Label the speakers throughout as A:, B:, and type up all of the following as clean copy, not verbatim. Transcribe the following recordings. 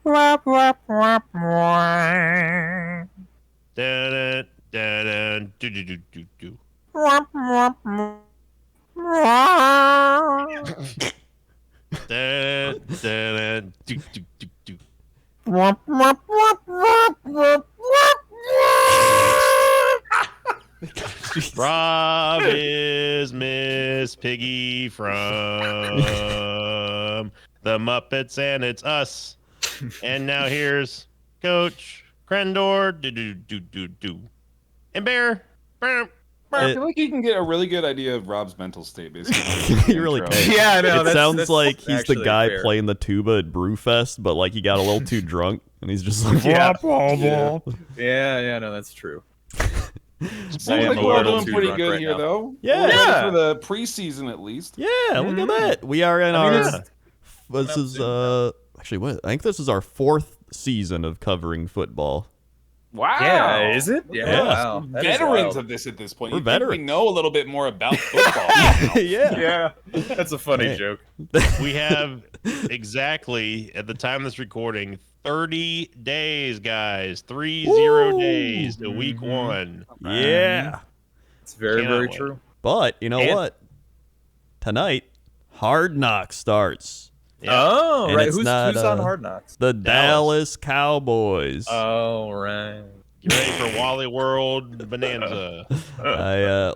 A: Dun, dun, dun, do, do, do, do, do. Dun, dun, dun, do, do, do, do. Rob is Miss Piggy from the Muppets, and it's us. And now here's Coach Crendor. Do do do do do. And Bear.
B: I feel like you can get a really good idea of Rob's mental state, basically.
C: You really can.
D: Yeah, no,
C: it sounds like he's the guy
D: fair.
C: playing the tuba at Brewfest, but like he got a little too drunk, and he's just like,
D: Yeah.
C: yeah.
D: Yeah, no, that's true.
B: Seems
D: I am
B: like
D: a
B: we're
D: little
B: doing
D: too
B: pretty
D: drunk
B: good
D: right
B: here,
D: now.
B: though.
C: Yeah.
B: We're ready
D: Yeah.
B: for the preseason, at least.
C: Yeah, look at that. We are in
D: I mean,
C: our. This is actually what I think this is our 4th season of covering football.
B: Wow.
D: Yeah, is it?
C: Yeah.
D: Wow. That is
B: Veterans
D: wild.
B: of this at this point.
C: We're
B: You'd think we
C: veterans.
B: know a little bit more about football. now.
C: Yeah.
D: Yeah, that's a funny
C: Man.
D: joke.
A: We have exactly, at the time of this recording, 30 days, guys. 30
C: Woo.
A: days to week 1.
C: Yeah.
D: It's very,
A: Cannot
D: very
A: wait.
D: true.
C: But you know
D: And-
C: what? Tonight, Hard Knocks starts.
A: Yeah.
D: Oh,
C: And
D: right.
C: it's
D: Who's
C: not,
D: on Hard Knocks?
C: The Dallas Cowboys.
D: Oh, right.
A: Get ready for Wally World Bonanza.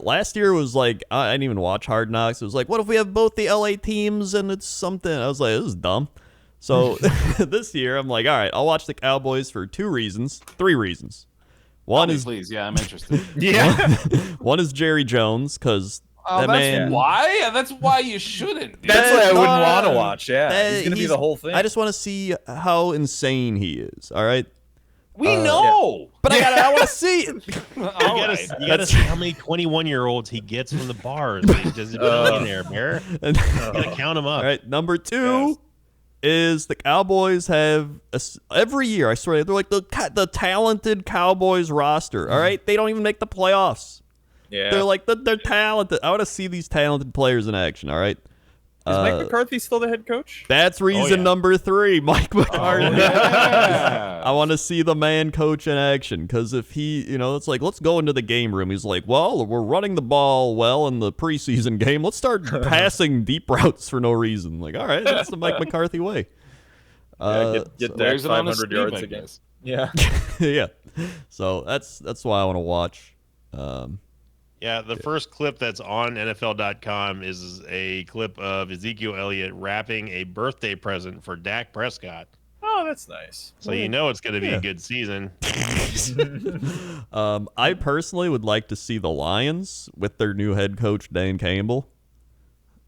C: Last year was like I didn't even watch Hard Knocks. It was like, what if we have both the LA teams and it's something? I was like, this is dumb. So this year I'm like, all right, I'll watch the Cowboys for 3 reasons. One is
B: Please, yeah, I'm interested.
D: Yeah.
C: one is Jerry Jones because
B: Oh,
C: that
B: that's
C: man.
B: why? That's why you shouldn't. dude.
D: That's what I wouldn't
C: no,
D: want to
C: no.
D: watch. Yeah, he's gonna be the whole thing.
C: I just want to see how insane he is. All right,
B: We know.
C: but I want to see it.
A: You gotta see how many 21-year-olds he gets from the bars. He's just a billionaire, Bear. You gotta count him up.
C: All right, number 2 is the Cowboys have every year. I swear they're like the talented Cowboys roster. All right, they don't even make the playoffs.
D: Yeah.
C: They're like they're talented. I want to see these talented players in action. All right.
D: Is Mike McCarthy still the head coach?
C: That's reason number 3, Mike McCarthy.
B: Yeah.
C: I want to see the man coach in action because if he, it's like, let's go into the game room. He's like, well, we're running the ball well in the preseason game. Let's start passing deep routes for no reason. Like, all right, that's the Mike McCarthy way.
D: Get
B: There's
D: that
B: it on his
D: 500
B: sleeve,
D: yards
B: I
D: again.
B: guess.
D: Yeah.
C: Yeah. So that's why I want to watch.
A: Yeah, the first clip that's on NFL.com is a clip of Ezekiel Elliott wrapping a birthday present for Dak Prescott.
D: Oh, that's nice.
A: So you know it's going to be a good season.
C: I personally would like to see the Lions with their new head coach Dan Campbell.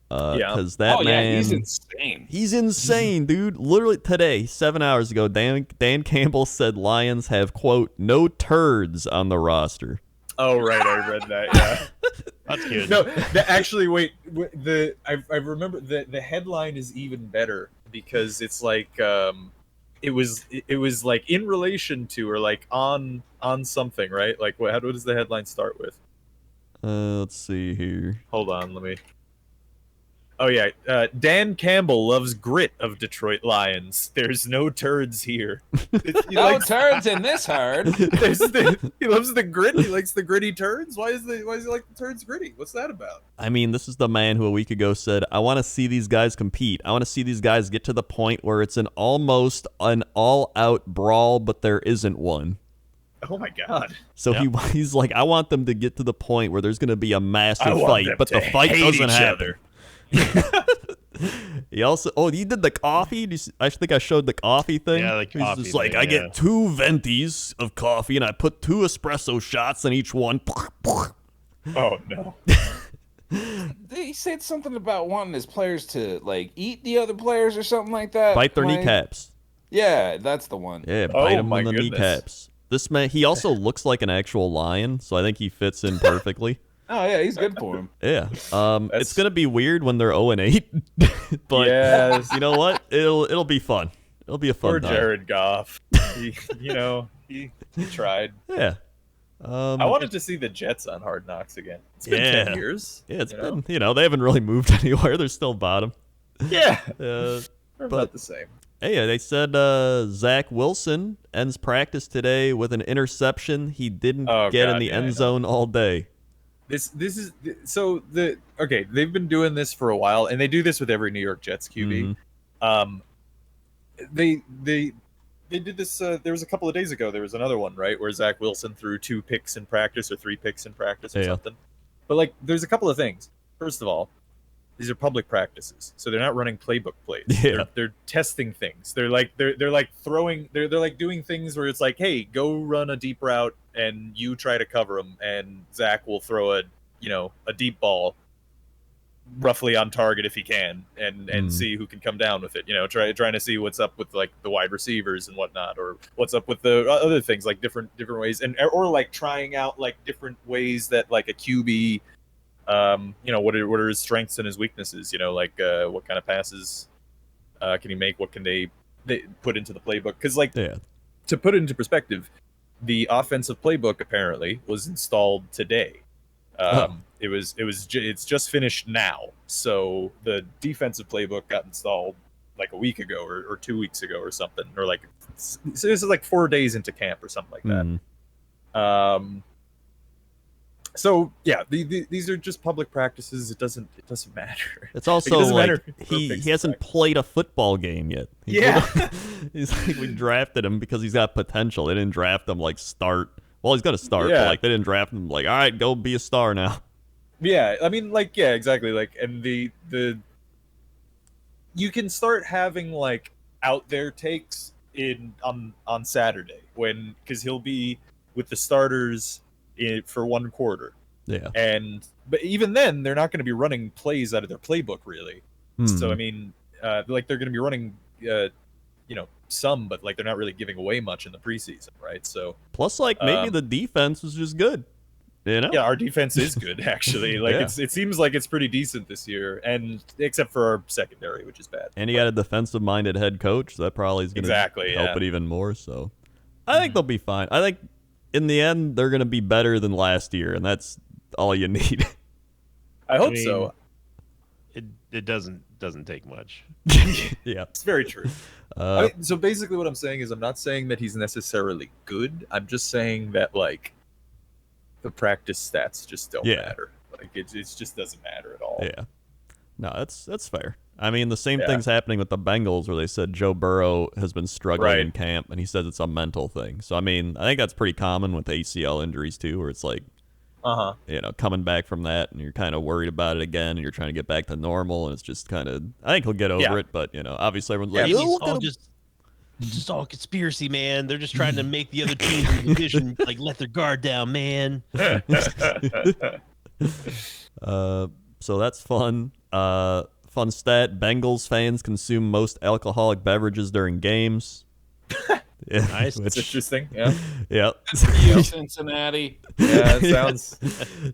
C: Because that man,
B: he's insane.
C: He's insane, dude. Literally today, 7 hours ago, Dan Campbell said Lions have, quote, no turds on the roster.
D: Oh, right. I read that. Yeah.
A: That's good.
D: No, actually, wait. I remember the headline is even better because it's like it was like in relation to or like on something, right? Like what does the headline start with?
C: Let's see here.
D: Hold on, let me. Oh yeah, Dan Campbell loves grit of Detroit Lions. There's no turds here.
B: No turds in this herd.
D: He loves the grit. He likes the gritty turds. Why does he like the turds gritty? What's that about?
C: I mean, this is the man who a week ago said, I want to see these guys compete. I want to see these guys get to the point where it's almost an all-out brawl, but there isn't one.
D: Oh my god.
C: So he's like, I want them to get to the point where there's going to be a massive fight, but the fight doesn't happen. He also, he did the coffee. I think I showed the coffee thing.
A: Yeah, the
C: He's
A: coffee
C: just like,
A: thing,
C: I get 2 ventis of coffee and I put 2 espresso shots in each one.
D: Oh no.
B: He said something about wanting his players to like eat the other players or something like that.
C: Bite their
B: Like,
C: kneecaps.
B: Yeah, that's the one.
C: Yeah, bite them
D: my
C: in the
D: goodness.
C: kneecaps. This man, he also looks like an actual lion, so I think he fits in perfectly.
B: Oh yeah, he's good for him.
C: Yeah. It's gonna be weird when they're 0-8, but
D: Yes.
C: you know what? It'll be fun. It'll be a fun
D: Poor
C: time.
D: Jared Goff. He tried.
C: Yeah.
D: I wanted to see the Jets on Hard Knocks again. It's been 10 years.
C: Yeah, it's
D: you know?
C: been, they haven't really moved anywhere. They're still bottom.
D: Yeah.
C: Uh,
D: They're
C: but-
D: about the same.
C: Hey, they said Zach Wilson ends practice today with an interception. He didn't get in the end zone all day.
D: This is so the okay. They've been doing this for a while, and they do this with every New York Jets QB. They did this. There was a couple of days ago. There was another one, right, where Zach Wilson threw 2 picks in practice or 3 picks in practice or something. But like, there's a couple of things. First of all, these are public practices, so they're not running playbook plays.
C: Yeah.
D: They're testing things. They're like throwing. They're like doing things where it's like, hey, go run a deep route and you try to cover them, and Zach will throw a deep ball roughly on target if he can, and see who can come down with it. Trying to see what's up with like the wide receivers and whatnot, or what's up with the other things, like different ways, or like trying out like different ways that like a QB. What are his strengths and his weaknesses? Like what kind of passes can he make? What can they put into the playbook? Because to put it into perspective, the offensive playbook apparently was installed today. It's just finished now. So the defensive playbook got installed like a week ago or 2 weeks ago or something, or like so this is like 4 days into camp or something like that. So yeah, these are just public practices. It doesn't matter.
C: It's also like he hasn't played a football game yet. He's like, we drafted him because he's got potential. They didn't draft him like start. Well, he's got to start, but like they didn't draft him like, all right, go be a star now.
D: Yeah, I mean, like, yeah, exactly. Like, and the you can start having like out there takes on Saturday because he'll be with the starters for 1 quarter.
C: Yeah.
D: But even then, they're not going to be running plays out of their playbook, really. So, I mean, like, they're going to be running, some, but, like, they're not really giving away much in the preseason, right? So
C: plus, like, maybe the defense was just good, Yeah,
D: our defense is good, actually. Like, it seems like it's pretty decent this year, and except for our secondary, which is bad.
C: And you got a defensive-minded head coach, so that probably is going to help it even more, so I think they'll be fine. I think in the end, they're going to be better than last year, and that's all you need.
D: I hope so.
A: It doesn't take much.
C: Yeah,
D: it's very true. So basically, what I'm saying is, I'm not saying that he's necessarily good. I'm just saying that like the practice stats just don't matter. Like it just doesn't matter at all.
C: Yeah, no, that's fair. I mean, the same thing's happening with the Bengals, where they said Joe Burrow has been struggling in camp, and he says it's a mental thing. So, I mean, I think that's pretty common with ACL injuries, too, where it's like, coming back from that, and you're kind of worried about it again, and you're trying to get back to normal, and it's just kind of, I think he'll get over it, but, obviously everyone's like,
A: just all conspiracy, man. They're just trying to make the other teams in the division, like, let their guard down, man.
C: So that's fun. Fun stat, Bengals fans consume most alcoholic beverages during games. Yeah,
A: nice.
D: That's interesting. Yeah.
C: Yeah.
B: Cincinnati.
D: Yeah, it sounds.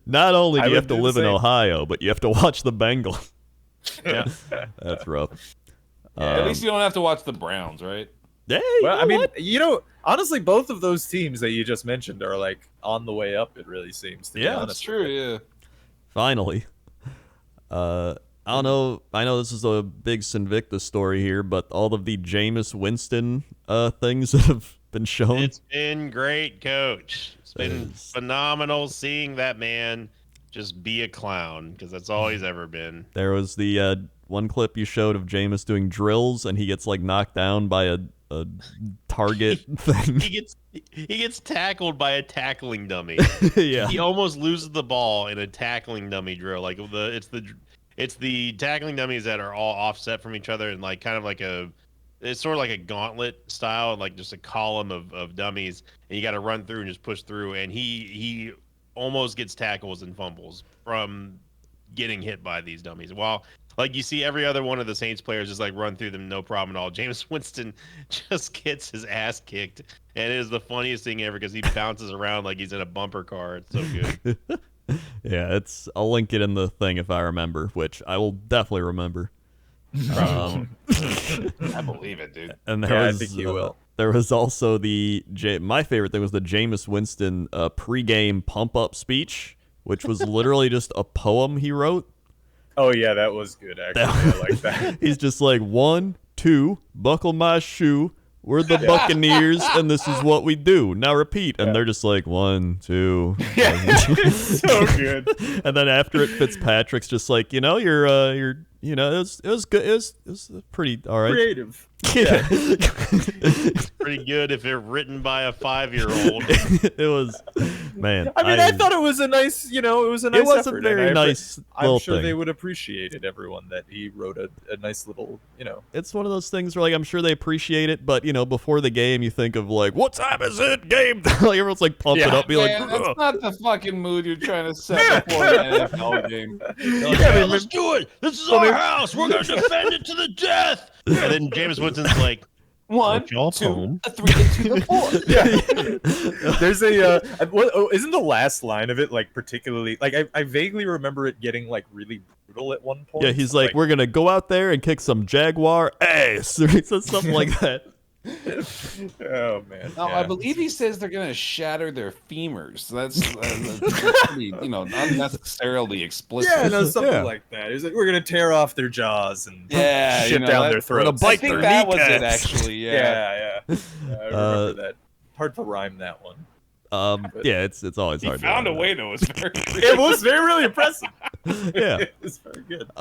C: Not only do you have to live in Ohio, but you have to watch the Bengals.
A: Yeah.
C: That's rough.
B: At least you don't have to watch the Browns, right?
C: Yeah.
D: Well, I mean, honestly, both of those teams that you just mentioned are like on the way up. It really seems. To be honest.
B: That's true. Yeah.
C: Finally. I don't know. I know this is a big Sinvicta story here, but all of the Jameis Winston things that have been shown.
A: It's been great, Coach. It's been phenomenal seeing that man just be a clown, because that's all he's ever been.
C: There was the one clip you showed of Jameis doing drills, and he gets like knocked down by a target thing.
A: He gets tackled by a tackling dummy.
C: Yeah.
A: He almost loses the ball in a tackling dummy drill. Like it's the tackling dummies that are all offset from each other, and like kind of like it's sort of like a gauntlet style, like just a column of dummies, and you got to run through and just push through. And he almost gets tackles and fumbles from getting hit by these dummies. While like you see every other one of the Saints players just like run through them, no problem at all. Jameis Winston just gets his ass kicked, and it is the funniest thing ever because he bounces around like he's in a bumper car. It's so good.
C: Yeah, I'll link it in the thing if I remember, which I will definitely remember.
B: I believe it, dude.
C: And
D: I think you will.
C: There was also my favorite thing was the Jameis Winston pregame pump-up speech, which was literally just a poem he wrote.
D: Oh yeah, that was good. Actually, I like that.
C: He's just like 1, 2, buckle my shoe. We're the Buccaneers, and this is what we do. Now repeat. And they're just like, 1, 2.
D: It's so good.
C: And then after it, Fitzpatrick's just like, it was good. It was pretty all right.
D: Creative.
C: Yeah.
A: Pretty good if it's written by a 5-year-old.
C: It was, man.
D: I mean, I thought it was a nice, it was a nice
C: it was
D: effort,
C: a very nice little
D: I'm sure
C: thing.
D: they would appreciate it, everyone, that he wrote a nice little,
C: It's one of those things where, like, I'm sure they appreciate it, but, before the game, you think of, like, what time is it? Game time. Like, everyone's, like, pumping up. Be like,
B: that's not the fucking mood you're trying to set before an NFL game.
A: Yeah, let's do it. This is our house. We're going to defend it to the death. And then Jameis Winston's like,
B: 1,
A: y'all
B: 2,
A: home.
B: 3, to the 4.
D: There's isn't the last line of it, like, particularly, like, I vaguely remember it getting, like, really brutal at one point.
C: yeah, he's like, we're going to go out there and kick some Jaguar ass. Or he says something like that.
D: Oh, man.
B: No,
D: yeah.
B: I believe he says they're going to shatter their femurs. That's pretty, unnecessarily explicit.
D: Yeah, no, something like that. He's like, we're going to tear off their jaws and shit down their throats.
C: bite
B: I think
C: their
B: that was it,
C: kneecaps.
B: actually.
D: Yeah, I remember that. Hard to rhyme that one.
C: Yeah, it's always
B: He
C: hard.
B: found
C: to
B: a way that was very
D: It was really impressive.
C: Yeah.
D: It was very good.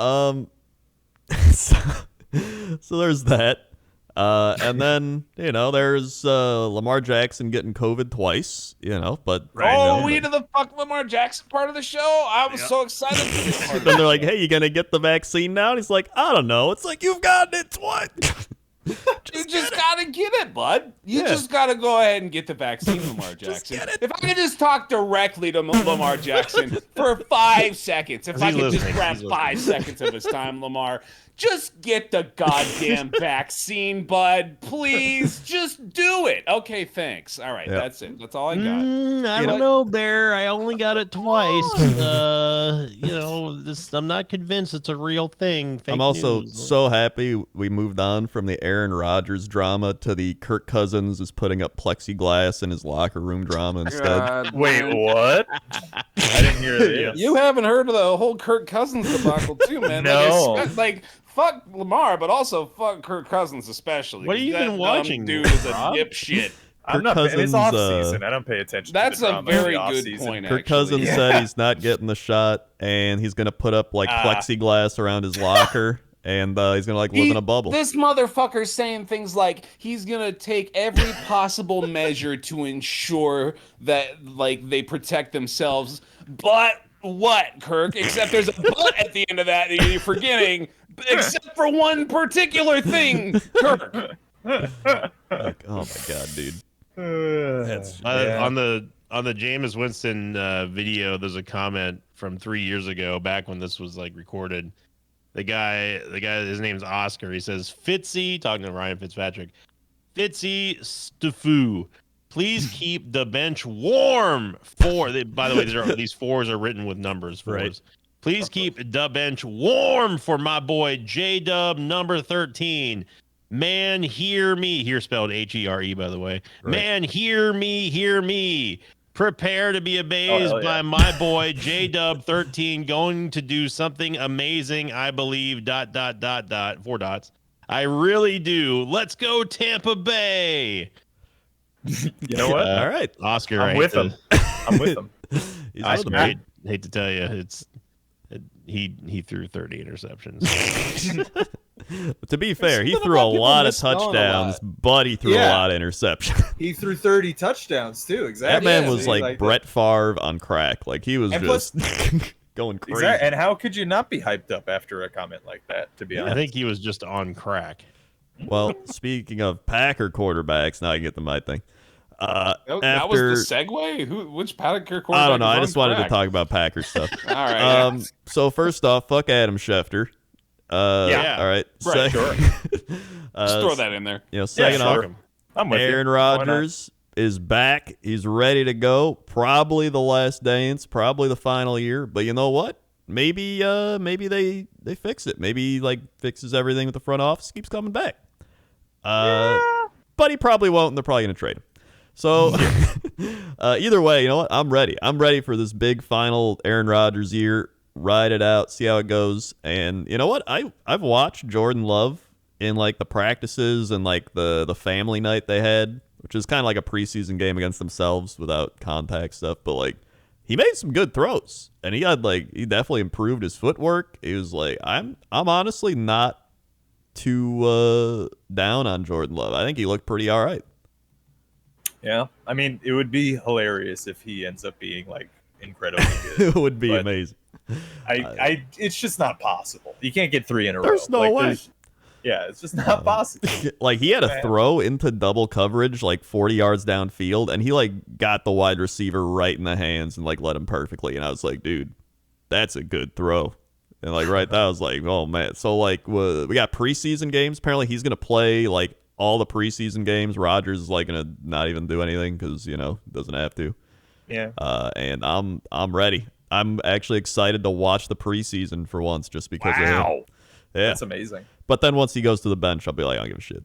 C: So there's that. And then, there's Lamar Jackson getting COVID twice, but
B: we to the fuck Lamar Jackson part of the show? I was so excited for this part of
C: then
B: the
C: they're like, hey, you gonna get the vaccine now? And he's like, I don't know. It's like, you've gotten it twice.
B: You just gotta get it, bud. You just gotta go ahead and get the vaccine, Lamar Jackson. If I could just talk directly to Lamar Jackson for 5 seconds, if I could just grab 5 seconds of his time, Lamar, just get the goddamn vaccine, bud. Please, just do it. Okay, thanks. All right, that's it. That's all I got.
A: I don't know, Bear. I only got it twice. I'm not convinced it's a real thing. Fake
C: I'm also
A: news.
C: so happy we moved on from the Aaron Rodgers drama to the Kirk Cousins is putting up plexiglass in his locker room drama instead.
B: God,
D: Wait,
B: man.
D: what? I didn't hear this.
B: You haven't heard of the whole Kirk Cousins debacle, too, man.
D: No.
B: Fuck Lamar, but also fuck Kirk Cousins especially.
A: What are you
B: That
A: even watching,
B: Dude is a
A: Rob?
B: dipshit.
D: I'm not.
C: Cousins,
D: It's off season. I don't pay attention.
B: That's
D: to the
B: a
D: drama in the
B: very
D: off
B: good
D: season.
B: point.
C: Kirk
B: actually.
C: Cousins said he's not getting the shot, and he's gonna put up like plexiglass around his locker, and he's gonna live in a bubble.
B: This motherfucker's saying things like he's gonna take every possible measure to ensure that they protect themselves. But what, Kirk? Except there's a but at the end of that you're forgetting. Except for one particular thing, Kirk.
C: Like, oh my god, dude.
A: On the Jameis Winston video, there's a comment from 3 years ago, back when this was recorded. The guy, his name's Oscar. He says, "Fitzy," talking to Ryan Fitzpatrick. "Fitzy Steffu, please keep the bench warm for." By the way, these fours are written with numbers. Fours.
C: Right.
A: Please keep the bench warm for my boy J-Dub number 13. Man, hear me. Here spelled Here, by the way.
C: Right.
A: Man, hear me. Prepare to be amazed by my boy J-Dub 13 going to do something amazing, I believe, ... 4 dots. I really do. Let's go Tampa Bay.
D: You know what?
C: All right,
A: Oscar,
D: I'm with him. I'm with him.
C: he's
A: Oscar,
C: with him.
A: I hate to tell you, he threw 30 interceptions.
C: To be fair, he
B: Something
C: threw a
B: about people
C: lot of
B: misspelling a
C: touchdowns,
B: lot.
C: but he threw a
D: Yeah.
C: lot of interceptions.
D: He threw 30 touchdowns too.
C: That
D: Exactly.
C: man
B: Yeah,
C: was
B: dude,
C: like Brett Favre on crack. Like he was
D: And
C: just going crazy.
D: Exactly. And how could you not be hyped up after a comment like that? To be
A: I
D: honest.
A: think he was just on crack.
C: Well, speaking of Packer quarterbacks, now I get to my thing.
B: That was
C: After
B: the segue. Which Packer quarterback?
C: I don't know.
B: is
C: I
B: on
C: just wanted to
B: crack?
C: talk about Packer stuff.
B: All right.
C: So first off, fuck Adam Schefter.
A: Yeah.
C: All right.
B: Right,
D: sure.
B: Just throw that in there.
C: Second
D: sure.
C: off,
D: I'm with
C: Aaron
D: you. Why not?
C: Rodgers is back. He's ready to go. Probably the last dance. Probably the final year. But you know what? Maybe they fix it. Maybe he fixes everything with the front office. Keeps coming back. But he probably won't. And they're probably gonna trade him. So either way, you know what? I'm ready. I'm ready for this big final Aaron Rodgers year. Ride it out. See how it goes. And you know what? I've watched Jordan Love in like the practices and like the family night they had, which is kind of like a preseason game against themselves without contact stuff. But like he made some good throws, and he definitely improved his footwork. He was like, I'm honestly not too down on Jordan Love. I think he looked pretty all right.
D: Yeah, I mean, it would be hilarious if he ends up being like incredibly good.
C: It would be amazing.
D: It's just not possible. You can't get 3 in a row.
C: There's no way.
D: Yeah, it's just not possible.
C: Like he had a throw into double coverage, like 40 yards downfield, and he like got the wide receiver right in the hands and like led him perfectly. And I was like, dude, that's a good throw. And like right there, I was like, oh man. So like we got preseason games. Apparently he's gonna play like all the preseason games. Rodgers is like gonna not even do anything because doesn't have to.
D: Yeah.
C: And I'm ready. I'm actually excited to watch the preseason for once, just because of him. Yeah,
D: that's amazing.
C: But then once he goes to the bench, I'll be like, I don't give a shit.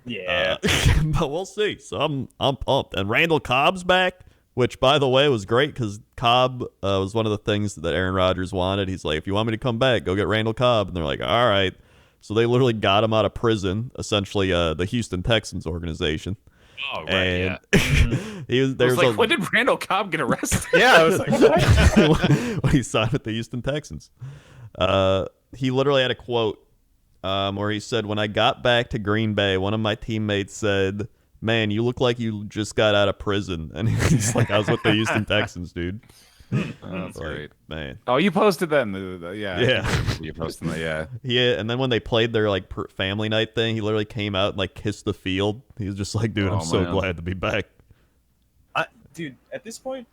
D: Yeah.
C: But we'll see. So I'm pumped. And Randall Cobb's back, which by the way was great because Cobb was one of the things that Aaron Rodgers wanted. He's like, if you want me to come back, go get Randall Cobb. And they're like, all right. So they literally got him out of prison, essentially the Houston Texans organization.
A: Oh, right,
C: and
B: yeah. When did Randall Cobb get arrested?
D: Yeah, I was like, what?
C: When he signed with the Houston Texans. He literally had a quote where he said, when I got back to Green Bay, one of my teammates said, man, you look like you just got out of prison. And he's like, I was with the Houston Texans, dude.
B: Oh, that's great,
C: man.
B: Oh, you posted that in
C: yeah.
B: You posted that, yeah.
C: Yeah, and then when they played their like family night thing, he literally came out and like kissed the field. He was just like, dude, I'm so glad to be back.
D: Dude, at this point,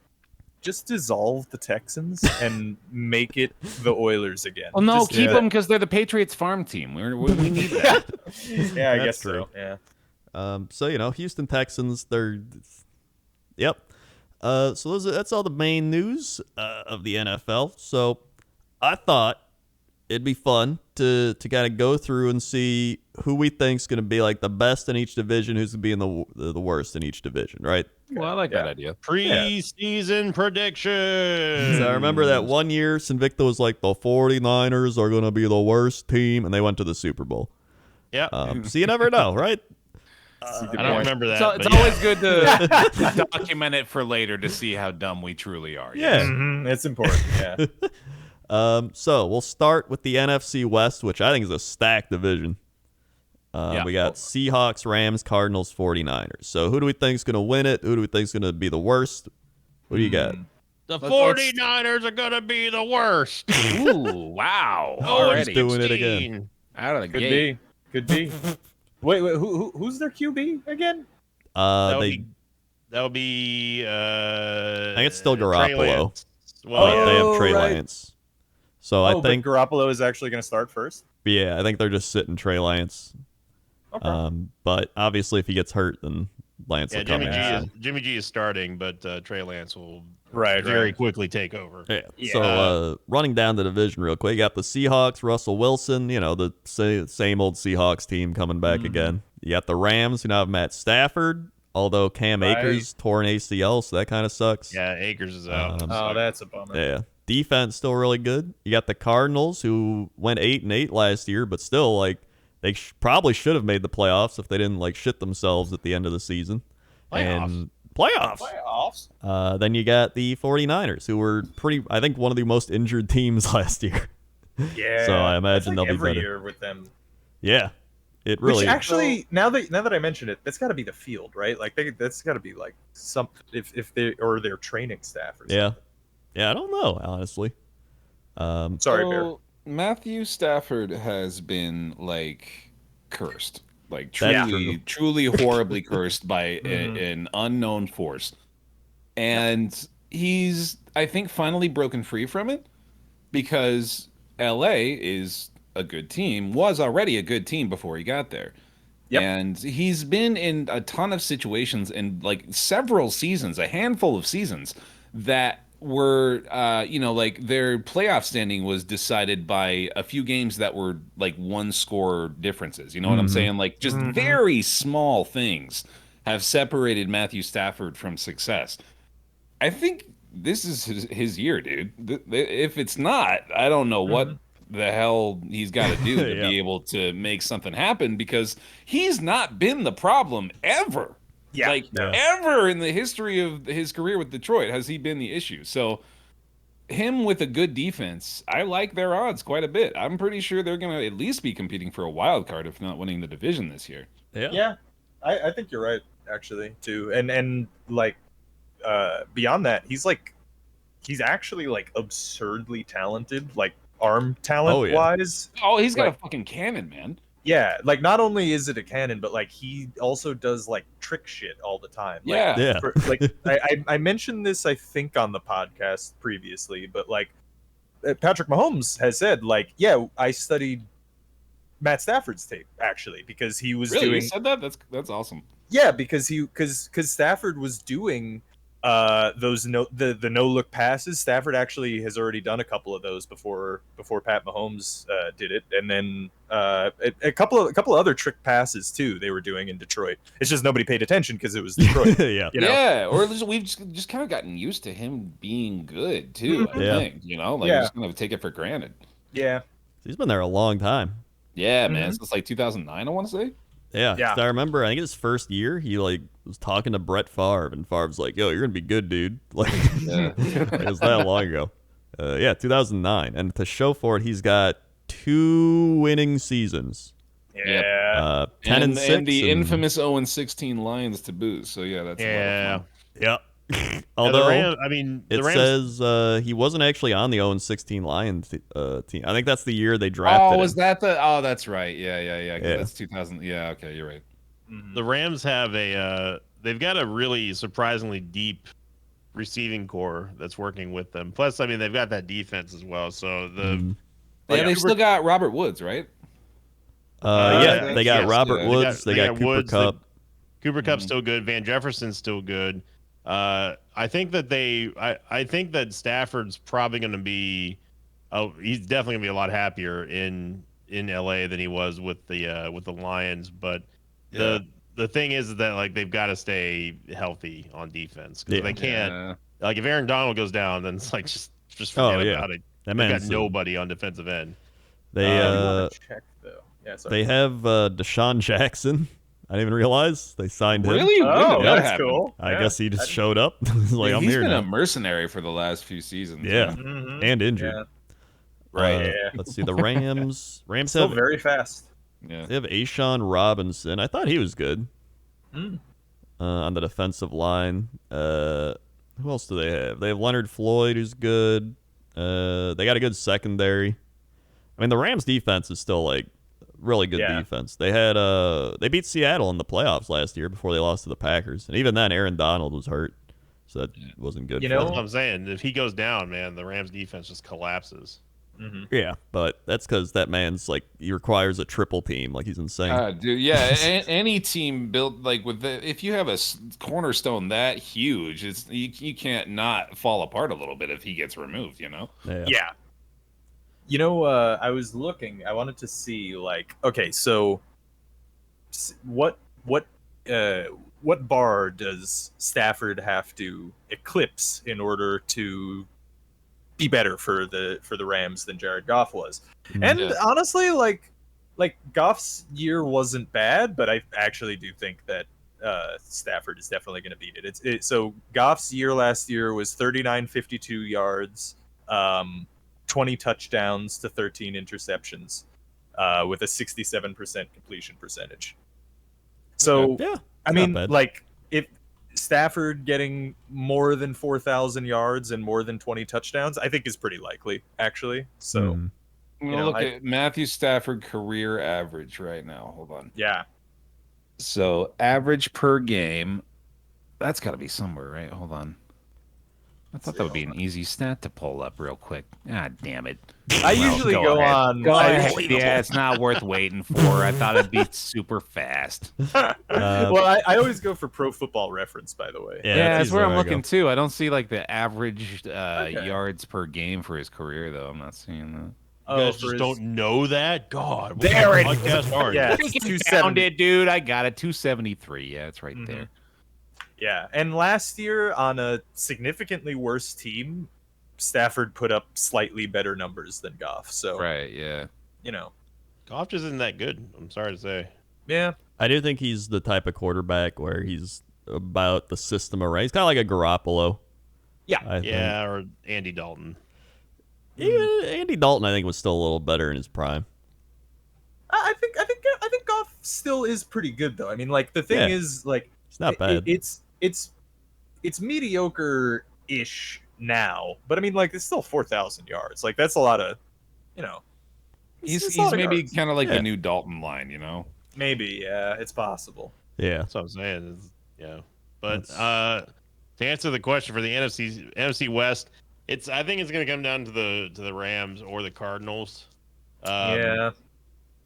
D: just dissolve the Texans and make it the Oilers again.
B: Well, no,
D: just
B: keep them because they're the Patriots farm team. We need that.
D: Yeah, I guess
C: true.
D: So. Yeah.
C: So Houston Texans, yep. So that's all the main news of the NFL. So I thought it'd be fun to kind of go through and see who we think's going to be like the best in each division, who's going to be in the worst in each division, right?
B: Well, I like that idea.
A: Preseason predictions.
C: So I remember that one year, Sinvicta was like, the 49ers are going to be the worst team, and they went to the Super Bowl.
A: Yeah.
C: So you never know, right?
A: I don't remember that.
B: So it's always good to document it for later to see how dumb we truly are.
C: Yeah.
D: Mm-hmm. It's important, yeah.
C: So we'll start with the NFC West, which I think is a stacked division. We got Seahawks, Rams, Cardinals, 49ers. So who do we think is going to win it? Who do we think is going to be the worst? What do you got?
A: The 49ers are going to be the worst.
B: Ooh, wow.
C: Already doing it again.
B: Out of the gate.
D: Could be. Wait, who's their QB again?
A: That would be
C: I think it's still Garoppolo.
A: Well,
C: they have Trey Lance. So I think
D: but Garoppolo is actually going to start first?
C: Yeah, I think they're just sitting Trey Lance.
D: Okay.
C: But obviously if he gets hurt, then Lance will come in.
A: Jimmy G is starting, but Trey Lance will
D: very
A: quickly take over.
C: Yeah. So running down the division real quick, you got the Seahawks, Russell Wilson, the same old Seahawks team coming back again. You got the Rams, who now have Matt Stafford, although Cam Akers tore an ACL, so that kind of sucks.
A: Yeah, Akers is out.
D: That's a bummer.
C: Yeah. Defense still really good. You got the Cardinals, who went 8-8 last year, but still, like, they probably should have made the playoffs if they didn't, like, shit themselves at the end of the season. Playoffs. Then you got the 49ers, who were I think, one of the most injured teams last year.
D: Yeah.
C: So I imagine they'll be
D: every
C: better.
D: year with them.
C: Yeah. It really
D: Which actually, now that I mention it, that's got to be the field, right? Like that's got to be like some if they or their training staff or something.
C: Yeah, I don't know, honestly.
D: Sorry, Bear.
B: Matthew Stafford has been like cursed, like
C: That's
B: truly horribly cursed by an unknown force, and he's, I think, finally broken free from it because LA is a good team, was already a good team before he got there.
D: Yep.
B: And he's been in a ton of situations in like several seasons, a handful of seasons that were, like their playoff standing was decided by a few games that were like one score differences. You know what I'm saying? Like just very small things have separated Matthew Stafford from success. I think this is his year, dude. If it's not, I don't know the hell he's got to do to be able to make something happen, because he's not been the problem ever. Ever in the history of his career with Detroit has he been the issue. So him with a good defense, I like their odds quite a bit. I'm pretty sure they're going to at least be competing for a wild card, if not winning the division this year.
D: Yeah. I think you're right, actually, too. And like, beyond that, he's actually like absurdly talented, like arm talent wise.
B: Oh, he's got a fucking cannon, man.
D: Yeah, like not only is it a cannon, but like he also does like trick shit all the time. Like, I mentioned this, I think, on the podcast previously, but like Patrick Mahomes has said, like, I studied Matt Stafford's tape actually, because he was doing.
B: You said that? That's awesome.
D: Yeah, because Stafford was doing those no look passes. Stafford actually has already done a couple of those before Pat Mahomes did it, and then a couple of other trick passes too they were doing in Detroit. It's just nobody paid attention because it was Detroit.
B: Or we've just kind of gotten used to him being good too. I think we're just gonna take it for granted.
D: Yeah,
C: he's been there a long time.
B: Yeah, man, since like 2009, I want to say.
C: Yeah. I remember, I think his first year, he like was talking to Brett Favre, and Favre's like, "Yo, you're gonna be good, dude." Like, it was that long ago. 2009, and to show for it, he's got 2 winning seasons. 10 and 6,
B: and the infamous 0-16 Lions to boot. So that's a lot of fun.
C: Yeah. Although
A: the Rams
C: says he wasn't actually on the 0-16 Lions team. I think that's the year they drafted him.
B: Was that the? Oh, that's right. Yeah. That's 2000. Yeah, okay, you're right.
A: The Rams have they've got a really surprisingly deep receiving core that's working with them. Plus, I mean, they've got that defense as well. So
B: they still got Robert Woods, right?
C: They got Robert Woods. They got Cooper Kupp.
A: Cooper Kupp's still good. Van Jefferson's still good. I think that Stafford's probably going to be. He's definitely going to be a lot happier in LA than he was with the Lions. But the thing is that like they've got to stay healthy on defense, because they can't. Like if Aaron Donald goes down, then it's like just forget about it. They've got nobody on defensive end.
C: They
D: check though.
C: They have Deshaun Jackson. I didn't even realize they signed him.
B: Really?
D: Oh, that's cool.
C: I guess he just showed up. He's like, I'm here now.
B: He's been a mercenary for the last few seasons.
C: Yeah, and injured.
D: Yeah.
B: Right.
C: Let's see. The Rams
D: still
C: have
D: very fast.
B: Yeah.
C: They have Ashawn Robinson. I thought he was good. On the defensive line. Who else do they have? They have Leonard Floyd, who's good. They got a good secondary. I mean, the Rams defense is still like really good defense. They beat Seattle in the playoffs last year before they lost to the Packers, and even then Aaron Donald was hurt, so that wasn't good.
A: That's what I'm saying. If he goes down, man, the Rams defense just collapses.
C: Yeah, but that's because that man's like, he requires a triple team. Like, he's insane.
B: Dude, any team built like if you have a cornerstone that huge, you can't not fall apart a little bit if he gets removed.
D: Yeah. I was looking. I wanted to see, like, okay, so what bar does Stafford have to eclipse in order to be better for the Rams than Jared Goff was? And honestly, like Goff's year wasn't bad, but I actually do think that Stafford is definitely going to beat it. So Goff's year last year was 3,952 yards. 20 touchdowns to 13 interceptions, with a 67% completion percentage. So, I mean, like, if Stafford getting more than 4,000 yards and more than 20 touchdowns, I think is pretty likely, actually. So,
B: I'm going to look at Matthew Stafford career average right now. Hold on.
D: Yeah.
B: So, average per game, that's got to be somewhere, right? Hold on. I thought that would be an easy stat to pull up real quick. God damn it.
D: I usually go on.
B: Go ahead. Yeah, it's not worth waiting for. I thought it'd be super fast.
D: Well, I always go for Pro Football Reference, by the way.
B: Yeah, that's where I'm looking too. I don't see like the average yards per game for his career, though. I'm not seeing that.
A: You guys just don't know that? God.
B: There it
A: is.
D: Yeah,
B: it's found it, dude. I got it. 273. Yeah, it's right there.
D: Yeah, and last year on a significantly worse team, Stafford put up slightly better numbers than Goff. So
B: Right, yeah.
A: Goff just isn't that good. I'm sorry to say.
D: Yeah.
C: I do think he's the type of quarterback where he's about the system around. He's kind of like a Garoppolo.
D: Yeah.
C: I think.
A: Yeah, or Andy Dalton.
C: Yeah, Andy Dalton, I think, was still a little better in his prime.
D: I think Goff still is pretty good though. I mean, like the thing is, like
C: It's not bad.
D: It's mediocre-ish now, but I mean, like it's still 4,000 yards. Like that's a lot of,
B: He's
D: a lot of
B: maybe
D: yards.
B: kind of like
C: Yeah.
B: the new Dalton line,
D: Maybe, yeah, it's possible.
C: Yeah.
A: That's what I'm saying. Yeah. But to answer the question for the NFC West, I think it's going to come down to the Rams or the Cardinals.
D: Yeah.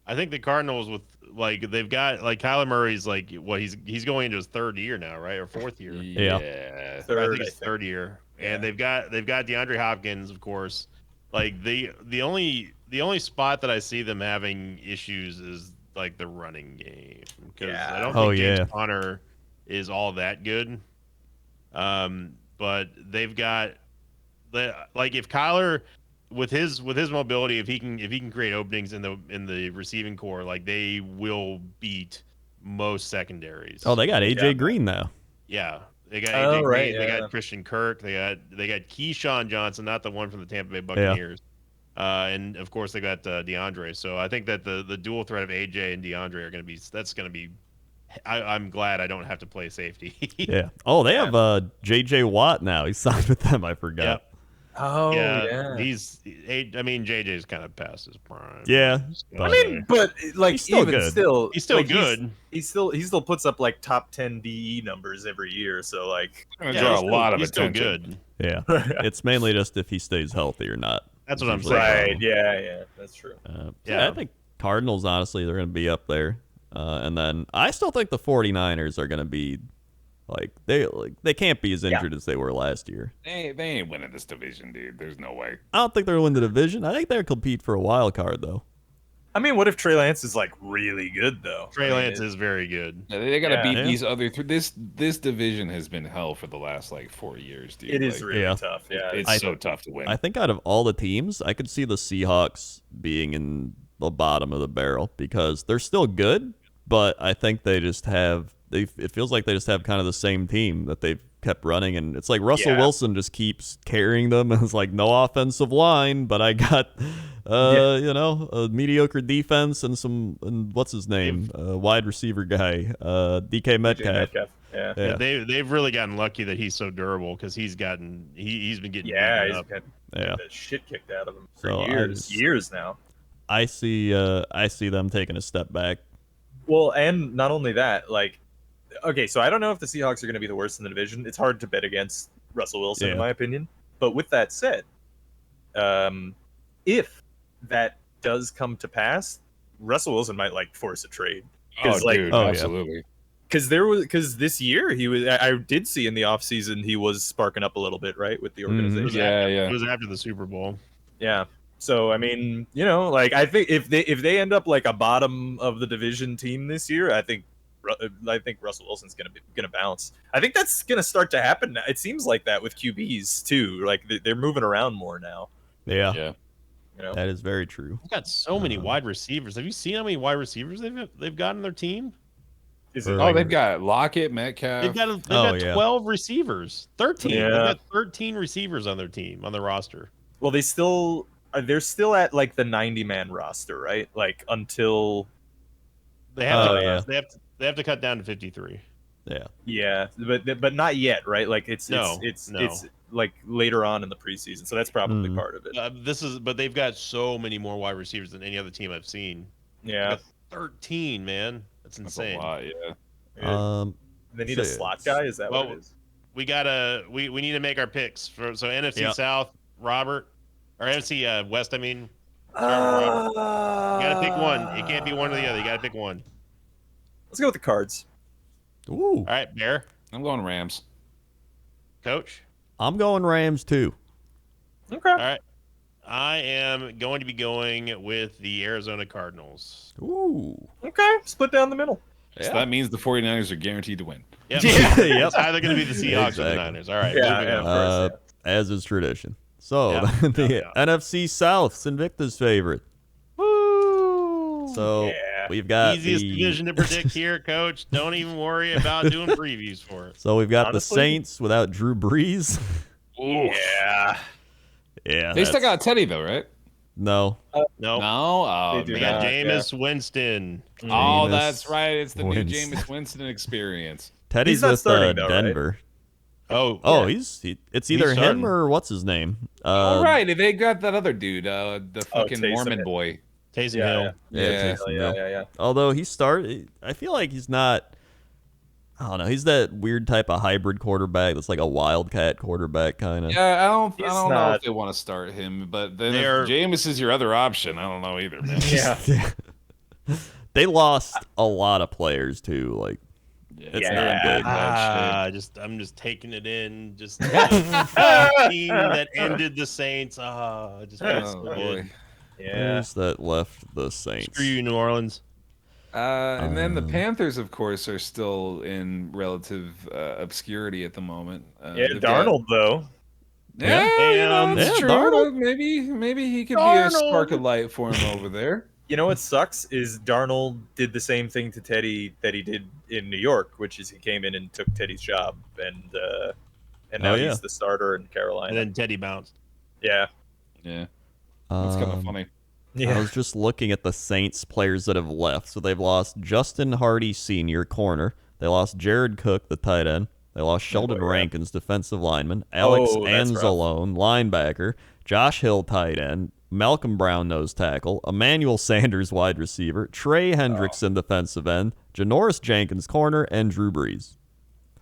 A: I think the Cardinals they've got like Kyler Murray's like he's going into his third year now, right? Or fourth year.
C: Yeah.
A: I
D: Third,
A: think it's third year.
D: Yeah.
A: And they've got DeAndre Hopkins, of course. Like the only spot that I see them having issues is like the running game, because I don't think James Conner is all that good. But they've got if Kyler with his mobility, if he can create openings in the receiving core, like they will beat most secondaries.
C: Oh, they got AJ Green now.
A: Yeah. They got AJ Green,
D: right,
A: they
D: yeah.
A: got Christian Kirk, they got Keyshawn Johnson, not the one from the Tampa Bay Buccaneers. And of course they got DeAndre. So I think that the dual threat of AJ and DeAndre are going to be I'm glad I don't have to play safety.
C: Yeah. Oh, they have JJ Watt now. He signed with them. I forgot.
A: Yep.
D: Oh
A: yeah.
D: yeah.
A: JJ's kind of past his prime.
C: Yeah.
D: I mean, but like
C: He's still
D: even
C: good.
D: still,
A: He's still
D: like,
A: good.
D: He still puts up like top 10 DE numbers every year. So like,
B: Going to draw a lot of
A: he's still
B: attention.
A: good.
C: Yeah. It's mainly just if he stays healthy or not.
A: That's what I'm
C: Usually
A: saying.
D: right? Yeah, that's true.
C: Yeah, I think Cardinals, honestly, they're going to be up there. And then I still think the 49ers are going to be they can't be as injured as they were last year.
B: They ain't winning this division, dude. There's no way.
C: I don't think they're going to win the division. I think they'll compete for a wild card, though.
D: I mean, what if Trey Lance is like really good though?
A: Trey Lance is very good.
B: Yeah, they got to beat
C: Yeah.
B: these other three. This division has been hell for the last 4 years, dude.
D: It is really
C: Yeah.
D: tough. Yeah,
B: It's so tough to win.
C: I think out of all the teams, I could see the Seahawks being in the bottom of the barrel because they're still good, but I think they just have it feels like they just have kind of the same team that they've kept running, and it's like Russell Wilson just keeps carrying them, and it's like no offensive line, but I got a mediocre defense and what's his name, wide receiver guy, DK Metcalf.
D: Yeah.
A: They've really gotten lucky that he's so durable, because he's been getting
D: He's
A: beaten up.
D: got
C: Yeah.
D: the shit kicked out of him for
C: So
D: years now.
C: I see them taking a step back.
D: Well, and not only that, okay, so I don't know if the Seahawks are going to be the worst in the division. It's hard to bet against Russell Wilson, in my opinion. But with that said, if that does come to pass, Russell Wilson might force a trade.
B: Dude, absolutely.
D: Because this year I did see in the offseason he was sparking up a little bit, right, with the organization.
A: It was after the Super Bowl.
D: Yeah. So I mean, I think if they end up like a bottom of the division team this year, I think Russell Wilson's gonna bounce. I think that's gonna start to happen now. It seems like that with QBs too. Like they're moving around more now.
C: Yeah. That is very true.
A: They've got so many wide receivers. Have you seen how many wide receivers they've got on their team?
B: They've got Lockett, Metcalf.
A: They've got 12 receivers. 13.
D: Yeah.
A: They've got 13 receivers on their team, on their roster.
D: Well, they're still at the 90-man roster, right? Like until
A: they have to cut down to 53.
C: Yeah.
D: Yeah, but not yet, right? Like it's like later on in the preseason, so that's probably part of it.
A: But they've got so many more wide receivers than any other team I've seen.
D: Yeah,
A: 13, man. That's insane.
B: That's a lot, yeah.
D: They need a slot guy. Is that what it is?
A: We need to make our picks for NFC South, Robert, or NFC West. I mean, you gotta pick one. It can't be one or the other. You gotta pick one.
D: Let's go with the Cards.
C: Ooh.
A: All right, Bear.
B: I'm going Rams.
A: Coach.
C: I'm going Rams too.
D: Okay.
A: All right. I am going to be going with the Arizona Cardinals.
C: Ooh.
D: Okay. Split down the middle.
B: So that means the 49ers are guaranteed to win.
A: Yep.
C: Yep.
A: It's either going to be the Seahawks or the Niners. All right.
D: Yeah,
C: As is tradition. So the NFC South's Invictus favorite.
A: Woo!
C: So we've got
A: easiest
C: the
A: division to predict here, Coach. Don't even worry about doing previews for it.
C: So we've got the Saints without Drew Brees.
D: Yeah.
C: Yeah.
B: They still got Teddy though, right?
C: No.
A: No.
B: Oh,
A: They got Jameis Winston.
B: Oh,
C: Jameis
B: that's right. It's the
C: Winston.
B: new Jameis Winston experience.
C: Teddy's
D: He's not
C: with
D: starting, though, right?
C: Denver.
A: Oh,
C: It's either him
A: starting.
C: or what's his name?
B: All right, they got that other dude, the fucking
D: Taysom
B: Mormon
D: Hill.
B: boy.
A: Taysom
D: Yeah,
A: Hill.
B: Yeah.
C: Taysom Hill.
D: Yeah.
C: Although I feel like he's not. I don't know. He's that weird type of hybrid quarterback that's like a wildcat quarterback kind of.
B: Yeah, I don't
D: He's
B: know
D: not-
B: if they want to start him, but then
A: They're-
B: if Jameis is your other option, I don't know either, man.
D: Yeah.
C: They lost a lot of players too. Like it's
D: Yeah.
C: not good.
A: I'm just taking it in. Just the team that ended the Saints. It just feels
B: Oh,
A: so
B: boy.
A: good.
D: Yeah.
C: Who's that left the Saints?
A: Screw you, New Orleans.
B: And then the Panthers, of course, are still in relative obscurity at the moment.
D: Yeah,
B: they've got-
D: Darnold though.
B: Yeah, that's
C: Yeah,
B: true.
C: Darnold.
B: Maybe he could be a spark of light for him over there.
D: You know what sucks is Darnold did the same thing to Teddy that he did in New York, which is he came in and took Teddy's job, and now he's the starter in Carolina.
A: And then Teddy bounced.
D: Yeah.
B: Yeah, that's kind of funny.
C: I was just looking at the Saints players that have left. So they've lost Justin Hardy Sr., corner. They lost Jared Cook, the tight end. They lost Sheldon Rankins, defensive lineman. Alex
D: that's
C: Anzalone, linebacker. Josh Hill, tight end. Malcolm Brown, nose tackle. Emmanuel Sanders, wide receiver. Trey Hendrickson, defensive end. Janoris Jenkins, corner. And Drew Brees.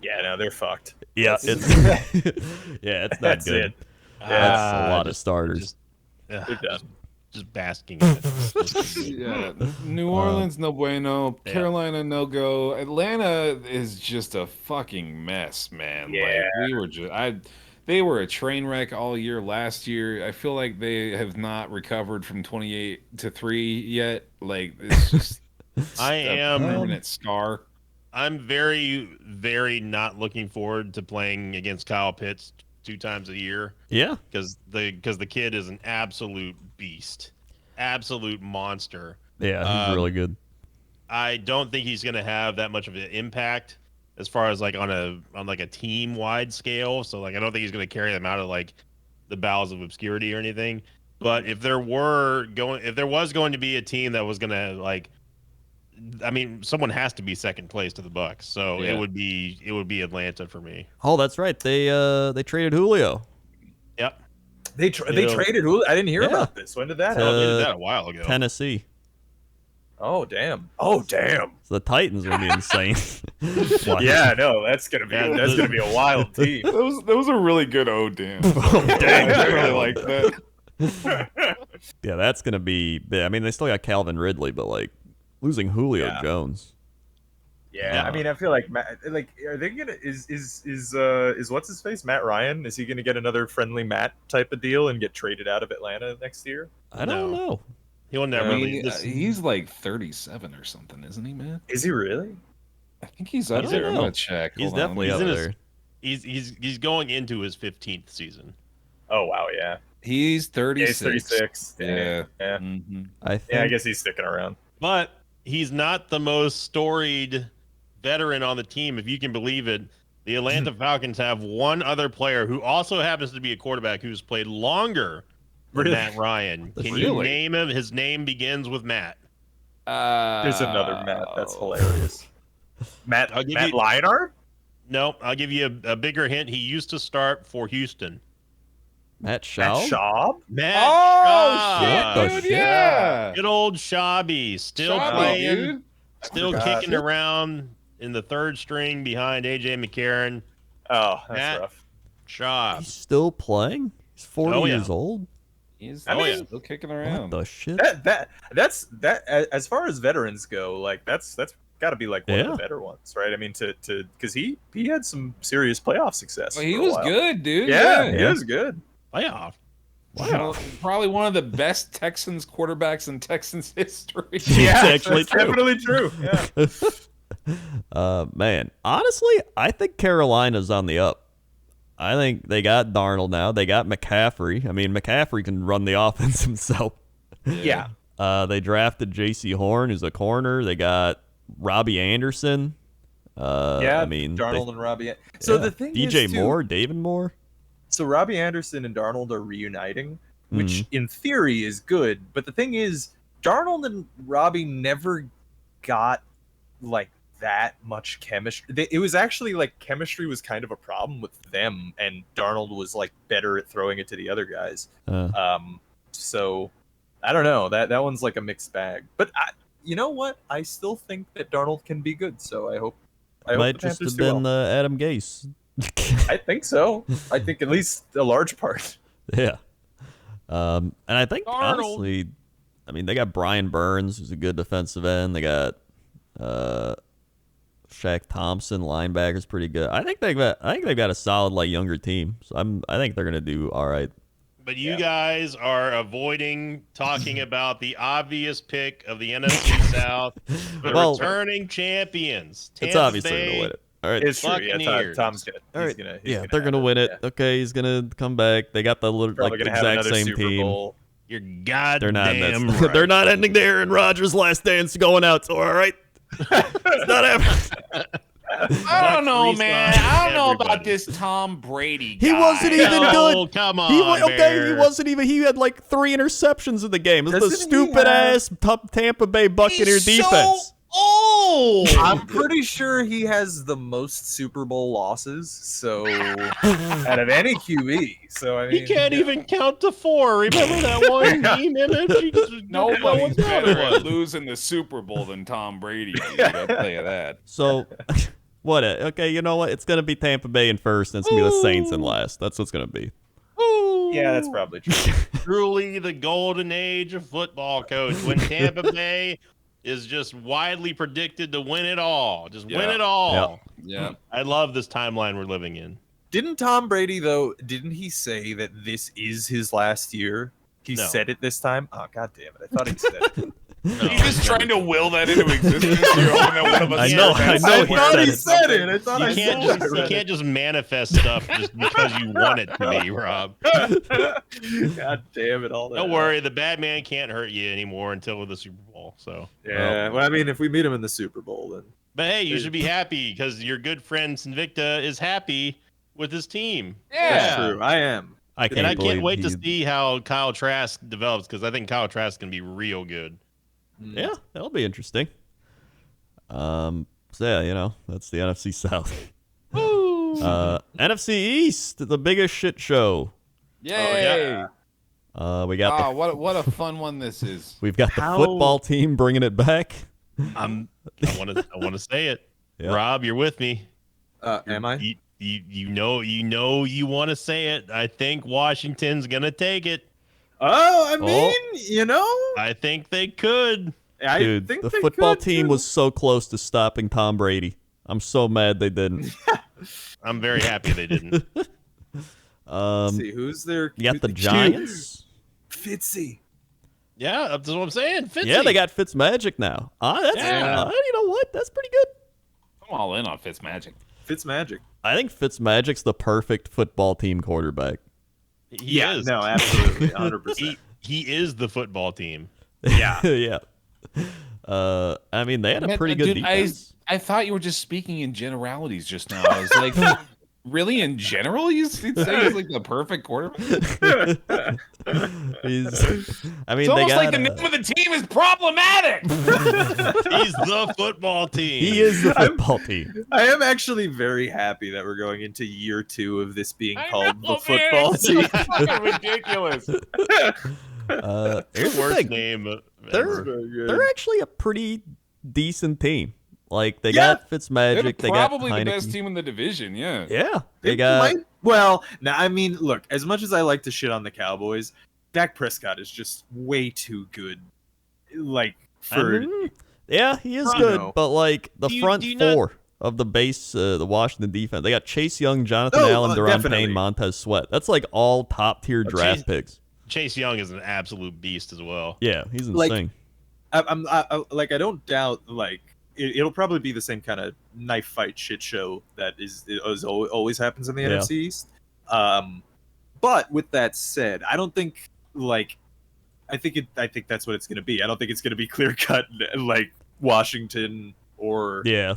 D: Yeah, no, they're fucked.
C: Yeah, it's not
D: That's
C: good.
D: it.
C: That's a lot of starters.
D: They're done.
A: Just basking in it.
B: Yeah, New Orleans, no bueno. Carolina, no go. Atlanta is just a fucking mess, man.
D: Yeah.
B: They were a train wreck all year last year. I feel like they have not recovered from 28-3 yet. Like it's just a permanent scar.
A: I'm very, very not looking forward to playing against Kyle Pitts 2 times a year.
C: Yeah.
A: Because the kid is an absolute beast, absolute monster.
C: Yeah, he's really good.
A: I don't think he's going to have that much of an impact as far as like on a team wide scale. So like I don't think he's going to carry them out of like the bowels of obscurity or anything. But if there was going to be a team that was going to like, I mean, someone has to be second place to the Bucs. So it would be Atlanta for me.
C: Oh, that's right. They traded Julio.
A: Yep.
D: They traded who? I didn't hear about this. When did that happen?
A: They did that a while ago.
C: Tennessee.
D: Oh damn! Oh damn!
C: So the Titans are gonna be insane.
D: Yeah, no, that's gonna be a wild team.
B: That was a really good damn.
C: Dang,
B: I really like that.
C: Yeah, that's gonna be. I mean, they still got Calvin Ridley, but like losing Julio Jones.
D: Yeah, I mean, I feel like are they gonna is what's his face Matt Ryan? Is he gonna get another friendly Matt type of deal and get traded out of Atlanta next year?
C: I don't know.
A: He'll never leave.
B: He's like 37 or something, isn't he, man?
D: Is he really?
B: I think he's up there. I'm gonna check.
C: He's
B: Hold on.
C: definitely up there.
A: He's going into his 15th season.
D: Oh wow, yeah.
B: He's 36.
D: Yeah, he's 36.
B: Yeah.
D: Yeah.
B: Mm-hmm.
D: I guess he's sticking around.
A: But he's not the most storied veteran on the team, if you can believe it. The Atlanta Falcons have one other player who also happens to be a quarterback who's played longer than Matt Ryan. Can you name him? His name begins with Matt.
D: There's another Matt. That's hilarious. Matt Lionheart?
A: No, I'll give you a bigger hint. He used to start for Houston.
C: Matt Schaub?
A: Matt
B: Shit, dude, yeah.
A: Good old Schaubby. Still
B: Schaubby,
A: playing.
B: dude.
A: Still kicking around in the third string behind A.J. McCarron.
D: Oh, that's
A: Matt
D: rough.
A: Schaub.
C: He's still playing? He's 40 years old?
B: He's still kicking around.
C: What the shit?
D: That's as far as veterans go, like that's got to be like one of the better ones, right? I mean, because he had some serious playoff success.
B: Well, he was good, dude.
D: Yeah, he was good.
A: Playoff.
B: Wow. Probably one of the best Texans quarterbacks in Texans history.
D: Yeah,
C: It's actually
D: that's
C: true.
D: definitely true. Yeah.
C: Man, honestly, I think Carolina's on the up. I think they got Darnold now. They got McCaffrey. I mean, McCaffrey can run the offense himself.
D: Yeah.
C: They drafted J.C. Horn, who's a corner. They got Robbie Anderson.
D: Yeah,
C: I mean,
D: Darnold and Robbie. So the thing
C: DJ
D: is, too,
C: Moore, David Moore.
D: So Robbie Anderson and Darnold are reuniting, which in theory is good. But the thing is, Darnold and Robbie never got like that much chemistry. It was actually like chemistry was kind of a problem with them, and Darnold was like better at throwing it to the other guys. So I don't know. That one's like a mixed bag. But you know what? I still think that Darnold can be good. So I hope.
C: Might just have been Adam Gase.
D: I think so. I think at least a large part.
C: Yeah. And I think
B: Darnold.
C: honestly, I mean, they got Brian Burns, who's a good defensive end. They got Shaq Thompson, linebacker's pretty good. I think they've got a solid like younger team. So I think they're gonna do all right.
A: But you guys are avoiding talking about the obvious pick of the NFC South, the returning champions.
C: It's obviously going to win it. All right.
D: It's true. Yeah, Tom's good.
C: All right.
D: They're
C: going to win it. Yeah. Okay, he's going to come back. They got the exact same
D: Super
C: team.
D: Bowl.
A: You're goddamn right.
C: They're not ending the Aaron Rodgers last dance going out. So, all right. It's not happening.
B: I don't know, man. I don't know about this Tom Brady guy.
C: He wasn't even good.
A: Come on,
C: he wasn't even. He had like 3 interceptions in the game. It was the stupid ass Tampa Bay Buccaneers defense.
D: I'm pretty sure he has the most Super Bowl losses. So out of any QB. So I mean,
A: he can't even count to 4. Remember that one game image?
B: Nobody's better at losing the Super Bowl than Tom Brady. Dude, I'll tell you that.
C: So. What? Okay, you know what? It's gonna be Tampa Bay in first, and it's gonna be the Saints in last. That's what's gonna be.
D: Yeah, that's probably true.
A: Truly the golden age of football, coach. When Tampa Bay is just widely predicted to win it all, win it all.
B: Yeah.
A: I love this timeline we're living in.
D: Didn't Tom Brady though? Didn't he say that this is his last year? He said it this time. Oh, god damn it! I thought he said it.
B: No, he's just trying to will that into existence. You're hoping that one of us
C: I know
D: he said it. I thought I said it.
A: You can't just manifest stuff just because you want it to be, Rob.
D: God damn it! All that.
A: Don't worry, the bad man can't hurt you anymore until the Super Bowl. So
D: yeah, well, I mean, if we meet him in the Super Bowl, then.
A: But hey, you should be happy because your good friend Sinvicta is happy with his team.
B: Yeah,
D: that's true. I am.
A: I can't wait to see how Kyle Trask develops because I think Kyle Trask can be real good.
C: Yeah, that'll be interesting. So yeah, that's the NFC South. NFC East, the biggest shit show.
B: Yay!
C: We got
B: what a fun one this is.
C: We've got the football team bringing it back.
A: I want to say it.
C: Yep.
A: Rob, you're with me.
D: Am I?
A: You want to say it. I think Washington's gonna take it.
D: Oh, I mean,
A: I think they could.
C: Dude, the football team was so close to stopping Tom Brady. I'm so mad they didn't.
A: I'm very happy they didn't.
D: Let's see, who's there?
C: You got the Giants.
D: Fitzy.
A: Yeah, that's what I'm saying. Fitzy.
C: Yeah, they got Fitzmagic now. You know what? That's pretty good.
B: I'm all in on Fitzmagic.
D: Fitzmagic.
C: I think Fitzmagic's the perfect football team quarterback.
A: He is.
D: No, absolutely, 100%.
A: He is the football team.
D: Yeah.
C: Yeah. I mean, they had a pretty good defense.
B: I thought you were just speaking in generalities just now. I was like, really, in general, you'd say he's like the perfect quarterback?
C: It's
B: almost like the name of the team is problematic.
A: He's the football team.
C: He is the football team.
D: I am actually very happy that we're going into year 2 of this being called the football team.
B: It's fucking ridiculous.
C: Here's the
A: Worst
C: thing.
A: name.
C: They're actually a pretty decent team. Like they got Fitzmagic, they got
B: probably
C: Heineke.
B: the best team in the division. Yeah.
C: Yeah, they got.
D: I mean, look. As much as I like to shit on the Cowboys, Dak Prescott is just way too good. Like for.
C: Yeah, he is good, but like the front four of the base, the Washington defense, they got Chase Young, Jonathan Allen, Deron Payne, Montez Sweat. That's like all top tier draft picks.
A: Chase Young is an absolute beast as well.
C: Yeah, he's insane.
D: I don't doubt it'll probably be the same kind of knife fight shit show that is always happens in the NFC East. But with that said, I don't think I think that's what it's going to be. I don't think it's going to be clear cut like Washington or
C: Yeah.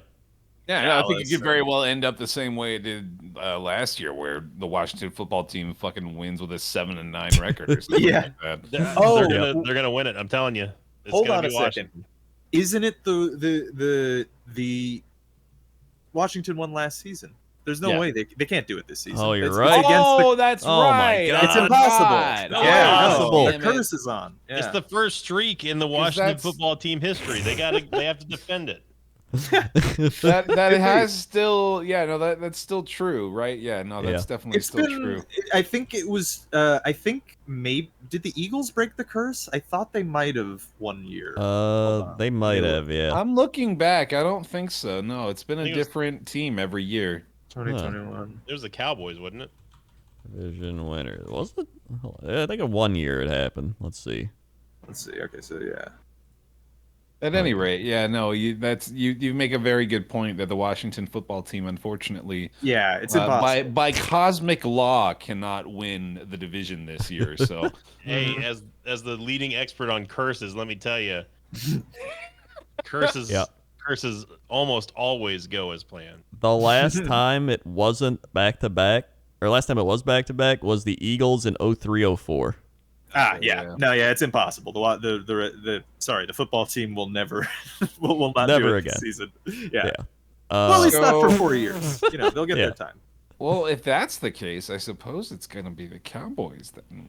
B: Yeah, no, I think it
D: Dallas
B: could very well end up the same way it did last year, where the Washington football team fucking wins with a 7-9 record or something
D: Yeah.
B: like that.
A: They're gonna win it. I'm telling you. It's
D: Hold
A: gonna
D: on
A: be
D: a second.
A: Washington.
D: Isn't it the Washington won last season? There's no way they can't do it this season.
C: Oh, you're
D: It's
C: right.
D: against the,
B: That's
C: Oh my
B: right.
C: God.
D: it's impossible.
B: God.
D: Yeah,
C: Impossible.
D: no, the curse is on. Yeah.
A: It's the first streak in the Washington
B: that's-
A: football team history. They have to defend it.
B: that has still that's still true, right? Yeah, no, that's definitely
D: It's
B: still
D: been.
B: true.
D: I think it was. I think maybe did the Eagles break the curse? I thought they might have one year.
C: They might have, yeah.
B: I'm looking back. I don't think so. No, it's been
A: I
B: a
A: think it was-
B: different team every year.
D: 2021.
A: It was the Cowboys, wasn't it?
C: Division winner. Was it? I think in 1 year it happened. Let's see.
D: Let's see. Okay, so yeah.
B: At any rate, yeah, no, you make a very good point that the Washington football team, unfortunately,
D: Yeah, it's impossible.
B: by cosmic law, cannot win the division this year. So,
A: Hey, as the leading expert on curses, let me tell you, curses almost always go as planned.
C: The last time it wasn't back-to-back, or last time it was back-to-back, was the Eagles in 03-04.
D: Yeah. No, yeah, it's impossible. The football team will never will not
C: Never
D: do it
C: again.
D: this season. Yeah.
C: Yeah.
D: Well, at least not for
B: So-
D: 4 years. They'll get
C: Yeah.
D: their time.
B: well, if that's the case, I suppose it's going to be the Cowboys then.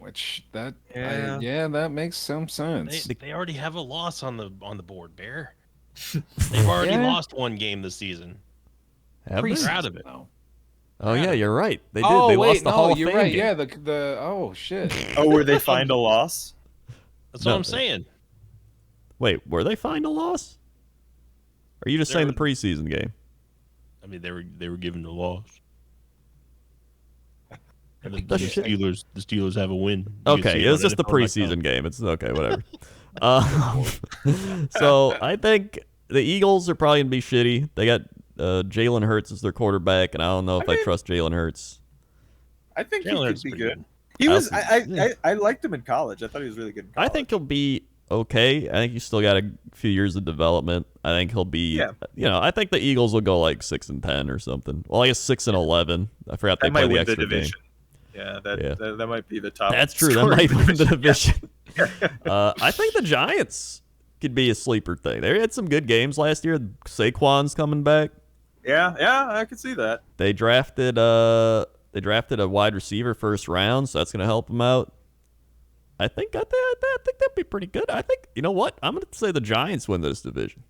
B: That makes some sense.
A: They already have a loss on the board, Bear. They've already lost one game this season.
C: Have they?
B: Preseason,
A: Proud of it.
B: though.
C: Oh, yeah, you're right. They did.
B: Oh,
C: They
B: wait,
C: lost the
B: no,
C: Hall of
B: you're
C: Fame
B: right.
C: game.
B: Yeah, the oh shit.
D: Oh, where they find a loss?
A: That's
C: No,
A: what I'm saying.
C: Wait, were they fined a loss? Or are you just
A: They
C: saying
A: were-
C: the preseason game?
A: I mean, they were given the loss. And the
C: shit.
A: Steelers have a win. You can see
C: Okay,
A: it
C: it was
A: on
C: just the
A: NFL.com.
C: preseason game. It's okay, whatever. So I think the Eagles are probably gonna be shitty. They got Jalen Hurts as their quarterback, and I don't know if I trust Jalen Hurts.
D: I think
A: Jalen
D: he could
A: Hurts
D: be
A: pretty
D: good.
A: good.
D: He was.
C: Yeah.
D: I liked him in college. I thought he was really good in
C: I
D: college.
C: think he'll be okay. I think he's still got a few years of development. I think he'll be.
D: Yeah.
C: I think the Eagles will go like 6-10 or something. Well, I guess 6-11. I forgot they
D: that might
C: play the
D: win the
C: extra game.
D: division. Yeah, that might be the top.
C: That's true. That
D: scoring
C: might win the
D: division.
C: division. I think the Giants could be a sleeper thing. They had some good games last year. Saquon's coming back.
D: Yeah, I could see that.
C: They drafted a wide receiver first round, so that's going to help them out. I think that'd be pretty good. I think, you know what? I'm going to say the Giants win this division.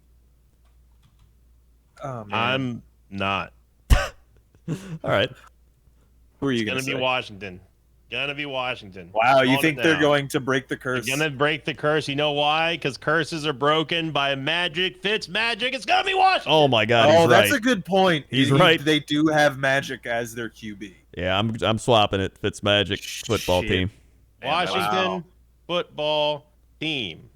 D: Oh, man.
A: I'm not.
C: All right.
D: Who are you
A: It's
D: going
A: gonna
D: to
A: be
D: say?
A: Washington. Gonna be Washington.
D: Wow, you
A: Calling
D: think
A: it
D: they're
A: now.
D: going to break the curse?
A: They're gonna break the curse. You know why? Because curses are broken by magic. Fits magic. It's gonna be Washington.
C: Oh my God,
D: Oh,
C: he's
D: that's
C: right.
D: a good point.
C: He's right.
D: They do have Magic as their QB.
C: Yeah, I'm swapping it. Fitzmagic football
D: Shit.
C: team.
A: Washington
D: Wow.
A: football team.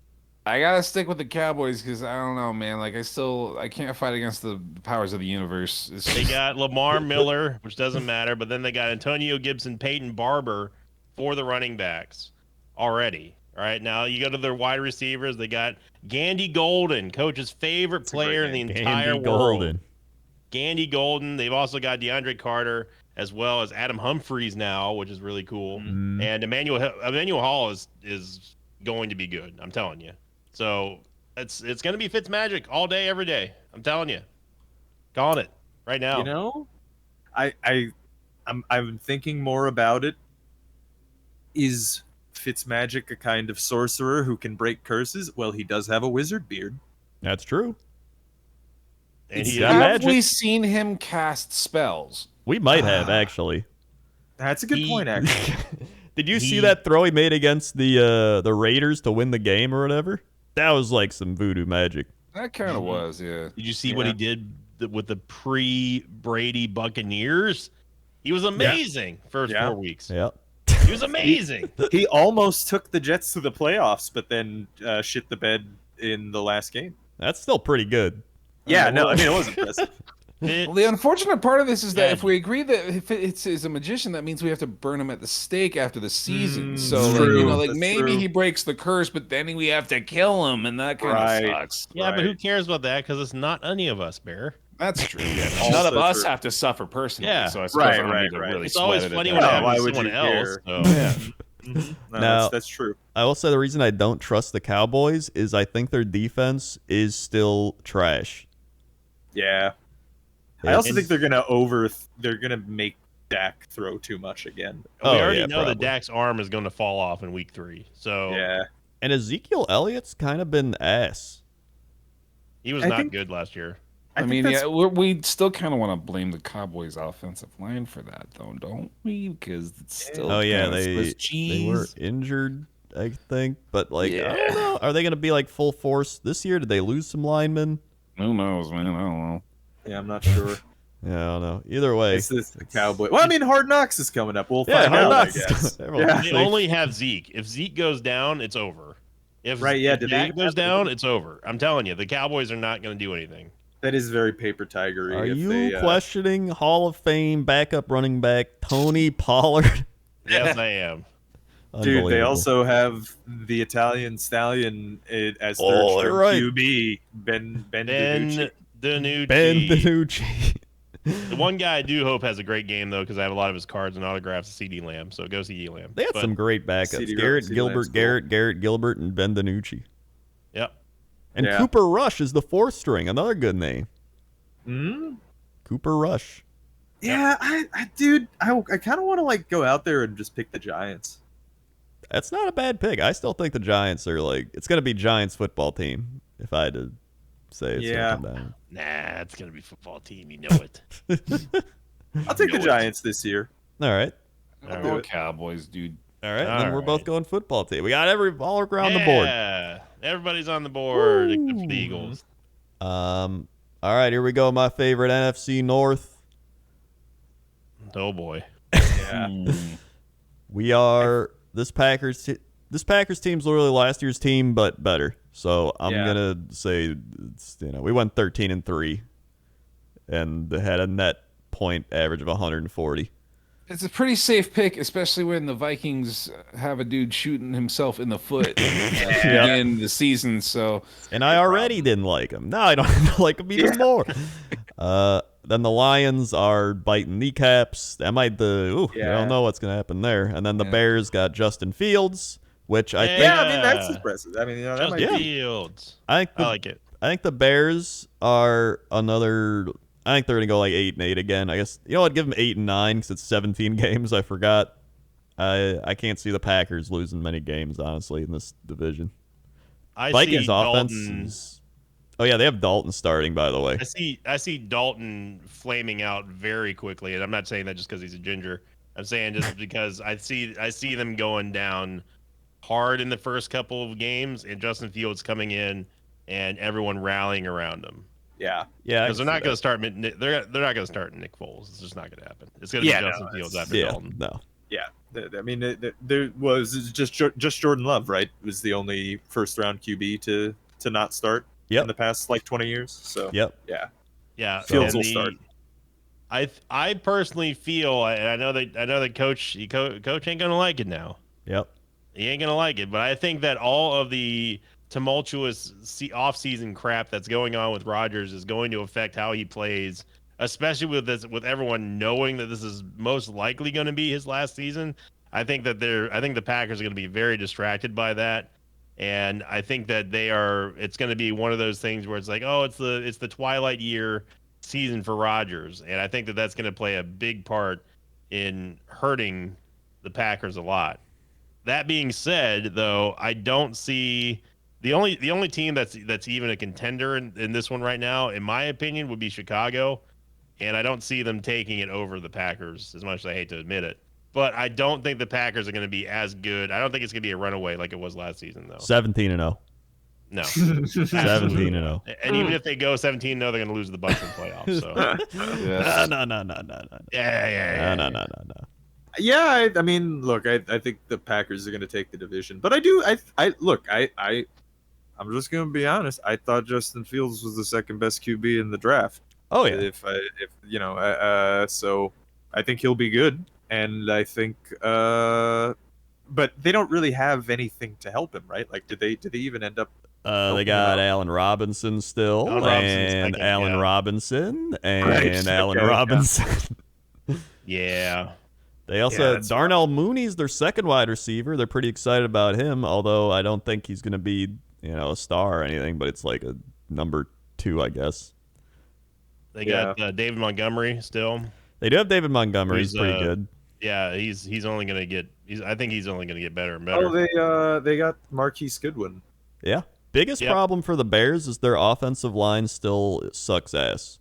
B: I gotta stick with the Cowboys because I don't know, man. Like I can't fight against the powers of the universe. It's
A: They
B: just-
A: got Lamar Miller, which doesn't matter, but then they got Antonio Gibson, Peyton Barber for the running backs already. All right, now you go to their wide receivers. They got Gandy Golden, coach's favorite
D: That's a great
A: player in the
D: name.
A: entire
C: Andy
A: world.
C: Golden.
A: Gandy Golden. They've also got DeAndre Carter as well as Adam Humphries now, which is really cool.
C: Mm.
A: And Emmanuel Hall is going to be good. I'm telling you. So it's going to be Fitzmagic all day, every day. I'm telling you. Calling it right now.
D: You know, I'm thinking more about it. Is Fitzmagic a kind of sorcerer who can break curses? Well, he does have a wizard beard.
C: That's true.
A: And
C: He's
A: he
C: got
A: is-
B: Have
C: magic.
B: we seen him cast spells?
C: We might have actually.
D: That's a good
A: He-
D: point, actually.
C: Did you see
A: He-
C: that throw he made against the Raiders to win the game or whatever? That was like some voodoo magic.
B: That kind of was, yeah.
A: Did you see what he did with the pre-Brady Buccaneers? He was amazing first
D: Yeah.
A: 4 weeks.
C: Yeah.
A: He was amazing.
D: He almost took the Jets to the playoffs, but then shit the bed in the last game.
C: That's still pretty good.
D: Yeah, no, I mean, it was impressive.
B: Well, the unfortunate part of this is that if we agree that if it's a magician, that means we have to burn him at the stake after the season. So, maybe he breaks the curse, but then we have to kill him, and that kind of sucks.
A: Yeah, but who cares about that? Because it's not any of us, Bear.
B: That's true. Yeah. None of us have to suffer personally.
A: Yeah.
B: So I suppose I don't need to really
A: it's always funny when it happens to someone else. So.
D: Yeah. No,
C: Now,
D: that's true.
C: I will say the reason I don't trust the Cowboys is I think their defense is still trash.
D: Yeah. I also think they're gonna make Dak throw too much again.
A: We already know that Dak's arm is going to fall off in week 3. So
D: yeah.
C: And Ezekiel Elliott's kind of been ass.
A: He was not good last year.
B: I mean, we still kind of want to blame the Cowboys' offensive line for that, though, don't we? Because it's still
C: they were injured, I think. But I don't know. Are they going to be like full force this year? Did they lose some linemen?
B: Who knows, man? I don't know.
D: Yeah, I'm not sure.
C: Yeah, I don't know. Either way,
D: it's the Cowboy. Well, I mean, Hard Knocks is coming up. We'll find out. I guess.
A: They only have Zeke. If Zeke goes down, it's over. If Dak goes down, it's over. I'm telling you, the Cowboys are not going to do anything.
D: That is very paper tigery.
C: Are you questioning Hall of Fame backup running back Tony Pollard?
A: Yes, I am.
D: Dude, they also have the Italian Stallion as their QB, Ben
A: DiNucci. The one guy I do hope has a great game, though, because I have a lot of his cards and autographs of CD Lamb, so go CD Lamb.
C: They had some great backups. Garrett Gilbert, and Ben DiNucci.
A: Yep.
C: And Cooper Rush is the 4th string, another good name. Cooper Rush.
D: Yeah, I kind of want to go out there and just pick the Giants.
C: That's not a bad pick. I still think the Giants are it's going to be Giants football team if I had to say it's going to come down.
A: Nah, it's going to be football team. You know it.
D: I'll take the Giants this year.
C: All right.
B: I'll go Cowboys, dude.
C: All right. Then we're both going football team. We got all around the board.
A: Yeah. Everybody's on the board except for the Eagles.
C: All right. Here we go. My favorite NFC North.
A: Oh, boy.
D: Yeah.
C: We are... This Packers team's literally last year's team, but better. So I'm gonna say, we went 13-3, and had a net point average of 140.
B: It's a pretty safe pick, especially when the Vikings have a dude shooting himself in the foot in the season. So,
C: and I already didn't like him. Now I don't like him even more. Then the Lions are biting kneecaps. I don't know what's going to happen there. And then the Bears got Justin Fields, which I think...
D: Yeah, I mean, that's impressive. I mean, that
A: Justin Fields.
C: I like it. I think the Bears are another... I think they're going to go 8-8 again. I guess, I'd give them 8-9 because it's 17 games. I forgot. I can't see the Packers losing many games, honestly, in this division. Vikings offense... Oh yeah, they have Dalton starting, by the way.
A: I see Dalton flaming out very quickly, and I'm not saying that just because he's a ginger. I'm saying just because I see them going down hard in the first couple of games, and Justin Fields coming in and everyone rallying around him.
D: Yeah.
A: Because they're not going to start. They're not going to start Nick Foles. It's just not going to happen. It's going to be Justin Fields after Dalton.
C: No.
D: Yeah. I mean, there was just Jordan Love, right? Was the only first round QB to not start.
C: Yep.
D: In the past 20 years. So
A: yeah.
D: Fields will start.
A: I personally feel, and I know that coach ain't gonna like it now.
C: Yep.
A: He ain't gonna like it, but I think that all of the tumultuous off-season crap that's going on with Rodgers is going to affect how he plays, especially with everyone knowing that this is most likely going to be his last season. I think the Packers are going to be very distracted by that. And I think that it's going to be one of those things where it's like, oh, it's the twilight year season for Rodgers. And I think that that's going to play a big part in hurting the Packers a lot. That being said, though, I don't see the only team that's even a contender in this one right now, in my opinion, would be Chicago. And I don't see them taking it over the Packers, as much as I hate to admit it. But I don't think the Packers are going to be as good. I don't think it's going to be a runaway like it was last season, though.
C: 17-0.
A: No.
C: 17-0.
A: And even if they go 17-0, they're going to lose the Bucs in the playoffs. So.
C: No.
A: Yeah.
C: No.
D: Yeah, I mean, look, I think the Packers are going to take the division. But I'm just going to be honest. I thought Justin Fields was the second best QB in the draft.
C: Oh yeah.
D: If you know, so I think he'll be good, and I think, but they don't really have anything to help him, right? Like, did they even end up?
C: They
D: Helping him
C: got
D: out?
C: Allen Robinson still,
A: Allen Robinson's
C: and
A: second,
C: Allen
A: yeah.
C: Robinson,
D: Right,
C: and Allen
D: okay, yeah.
C: Robinson.
A: Yeah.
C: They also
D: Yeah,
C: had
D: that's
C: Darnell Mooney's their second wide receiver. They're pretty excited about him, although I don't think he's going to be, a star or anything, but it's like a number 2, I guess.
A: They
D: Yeah.
A: got David Montgomery still.
C: They do have David Montgomery. He's
A: Who's,
C: pretty good.
A: Yeah, he's only gonna get. I think he's only gonna get better and
D: Oh,
A: better.
D: they got Marquise Goodwin.
C: Yeah. Biggest
A: Yep.
C: problem for the Bears is their offensive line still sucks ass.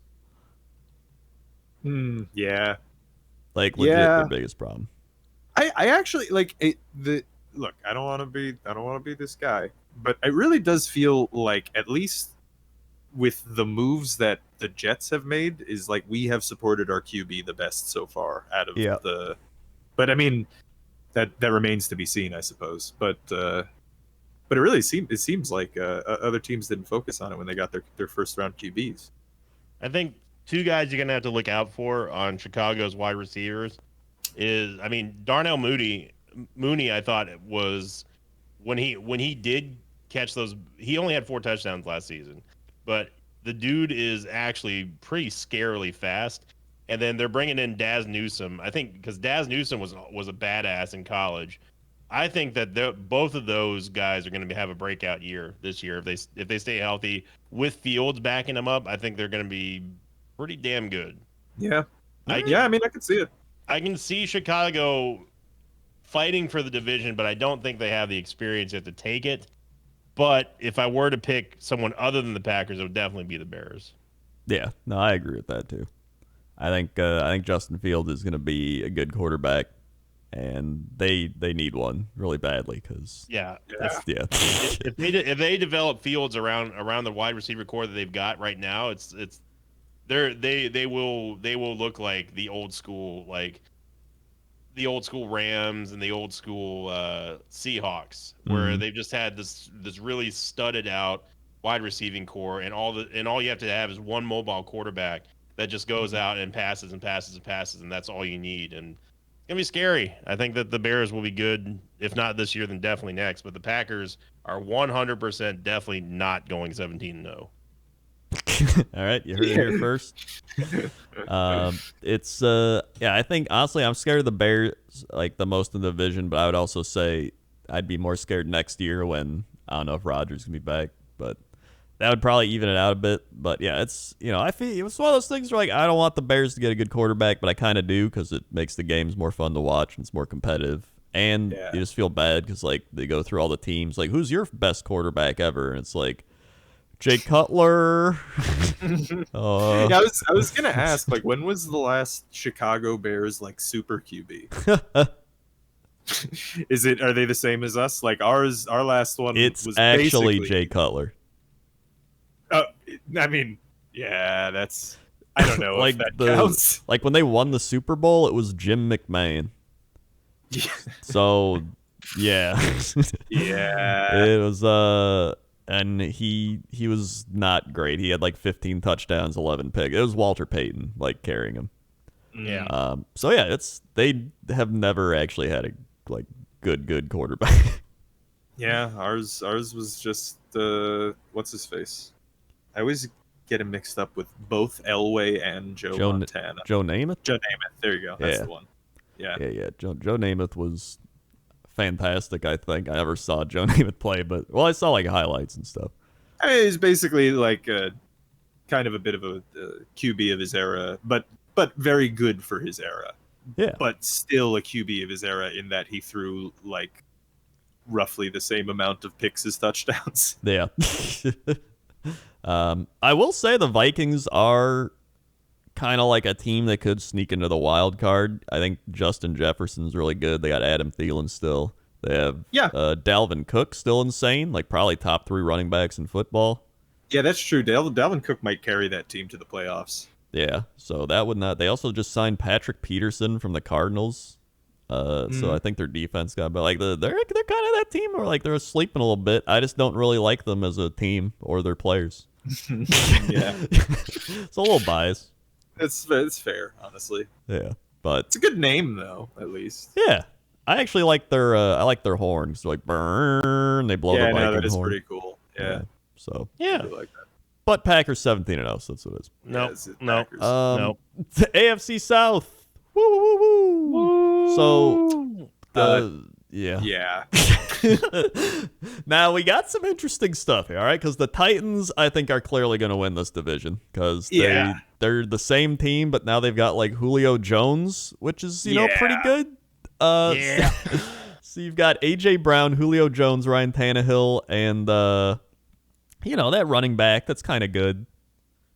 D: Yeah.
C: Like, legit,
D: Yeah.
C: their biggest problem.
D: I actually like it, look. I don't want to be this guy, but it really does feel like, at least with the moves that the Jets have made, is like we have supported our QB the best so far out of the. But I mean, that remains to be seen, I suppose. But it really seems like other teams didn't focus on it when they got their first round QBs.
A: I think two guys you're gonna have to look out for on Chicago's wide receivers is, I mean, Darnell Mooney. I thought it was when he did catch those. He only had 4 touchdowns last season, but the dude is actually pretty scarily fast. And then they're bringing in Daz Newsome. I think because Daz Newsome was a badass in college. I think that both of those guys are going to have a breakout year this year if they stay healthy with Fields backing them up. I think they're going to be pretty damn good.
D: Yeah.
A: I
D: mean, I can see it.
A: I can see Chicago fighting for the division, but I don't think they have the experience yet to take it. But if I were to pick someone other than the Packers, it would definitely be the Bears.
C: Yeah, no, I agree with that too. I think Justin Fields is going to be a good quarterback, and they need one really badly because
A: If they develop Fields around the wide receiver core that they've got right now, they will look like the old school Rams and the old school Seahawks, where they've just had this really studded out wide receiving core, and all you have to have is one mobile quarterback that just goes out and passes and passes and passes, and that's all you need. And it's gonna be scary. I think that the Bears will be good, if not this year, then definitely next. But the Packers are 100% definitely not going 17-0.
C: All right, you heard it here first. I think honestly I'm scared of the Bears like the most in the division, but I would also say I'd be more scared next year when I don't know if Rodgers can be back, but that would probably even it out a bit. But yeah, it's I feel it's one of those things where like I don't want the Bears to get a good quarterback, but I kind of do because it makes the games more fun to watch and it's more competitive. And you just feel bad because like they go through all the teams like who's your best quarterback ever, and it's like Jay Cutler.
D: I was gonna ask, like, when was the last Chicago Bears like super QB? Are they the same as us? Like our last one was
C: actually
D: basically
C: Jay Cutler.
D: I mean, yeah, that's I don't know
C: like
D: if that counts.
C: Like when they won the Super Bowl, it was Jim McMahon.
D: Yeah.
C: So yeah.
D: Yeah.
C: It was and he was not great. He had like 15 touchdowns, 11 picks. It was Walter Payton like carrying him.
A: Yeah.
C: So yeah, they have never actually had a like good quarterback.
D: Yeah, ours was just what's his face? I always get him mixed up with both Elway and Joe Montana.
C: Joe Namath?
D: Joe Namath. There you go. That's the one. Yeah.
C: Yeah. Joe Namath was fantastic. I think I never saw Joe Namath play, but I saw like highlights and stuff.
D: I mean, he's basically like kind of a bit of a QB of his era, but very good for his era.
C: Yeah.
D: But still a QB of his era in that he threw like roughly the same amount of picks as touchdowns.
C: Yeah. I will say the Vikings are kind of like a team that could sneak into the wild card. I think Justin Jefferson's really good. They got Adam Thielen still. They have Dalvin Cook still insane, like probably top 3 running backs in football.
D: Yeah, that's true. Dalvin Cook might carry that team to the playoffs.
C: Yeah, so that would not. They also just signed Patrick Peterson from the Cardinals. So I think their defense got, but like they're kind of that team where like they're sleeping a little bit. I just don't really like them as a team or their players.
D: Yeah,
C: It's a little biased.
D: it's fair, honestly.
C: Yeah, but
D: It's a good name though, at least.
C: yeah, I actually like their horns. They're like burn. They blow the
D: Yeah,
C: Viking
D: no, that is
C: horn.
D: pretty cool. Yeah,
C: So
D: I
A: Yeah.
D: do like that.
C: but Packers 17-0. So that's what it is.
A: No.
D: Yeah, it's
A: No.
D: Packers.
A: No.
C: AFC South. Woo woo woo woo. So yeah.
D: Yeah.
C: Now we got some interesting stuff here, all right? Because the Titans, I think, are clearly going to win this division because they're the same team, but now they've got like Julio Jones, which is you know pretty good.
A: Yeah.
C: So you've got AJ Brown, Julio Jones, Ryan Tannehill, and you know that running back that's kind of good.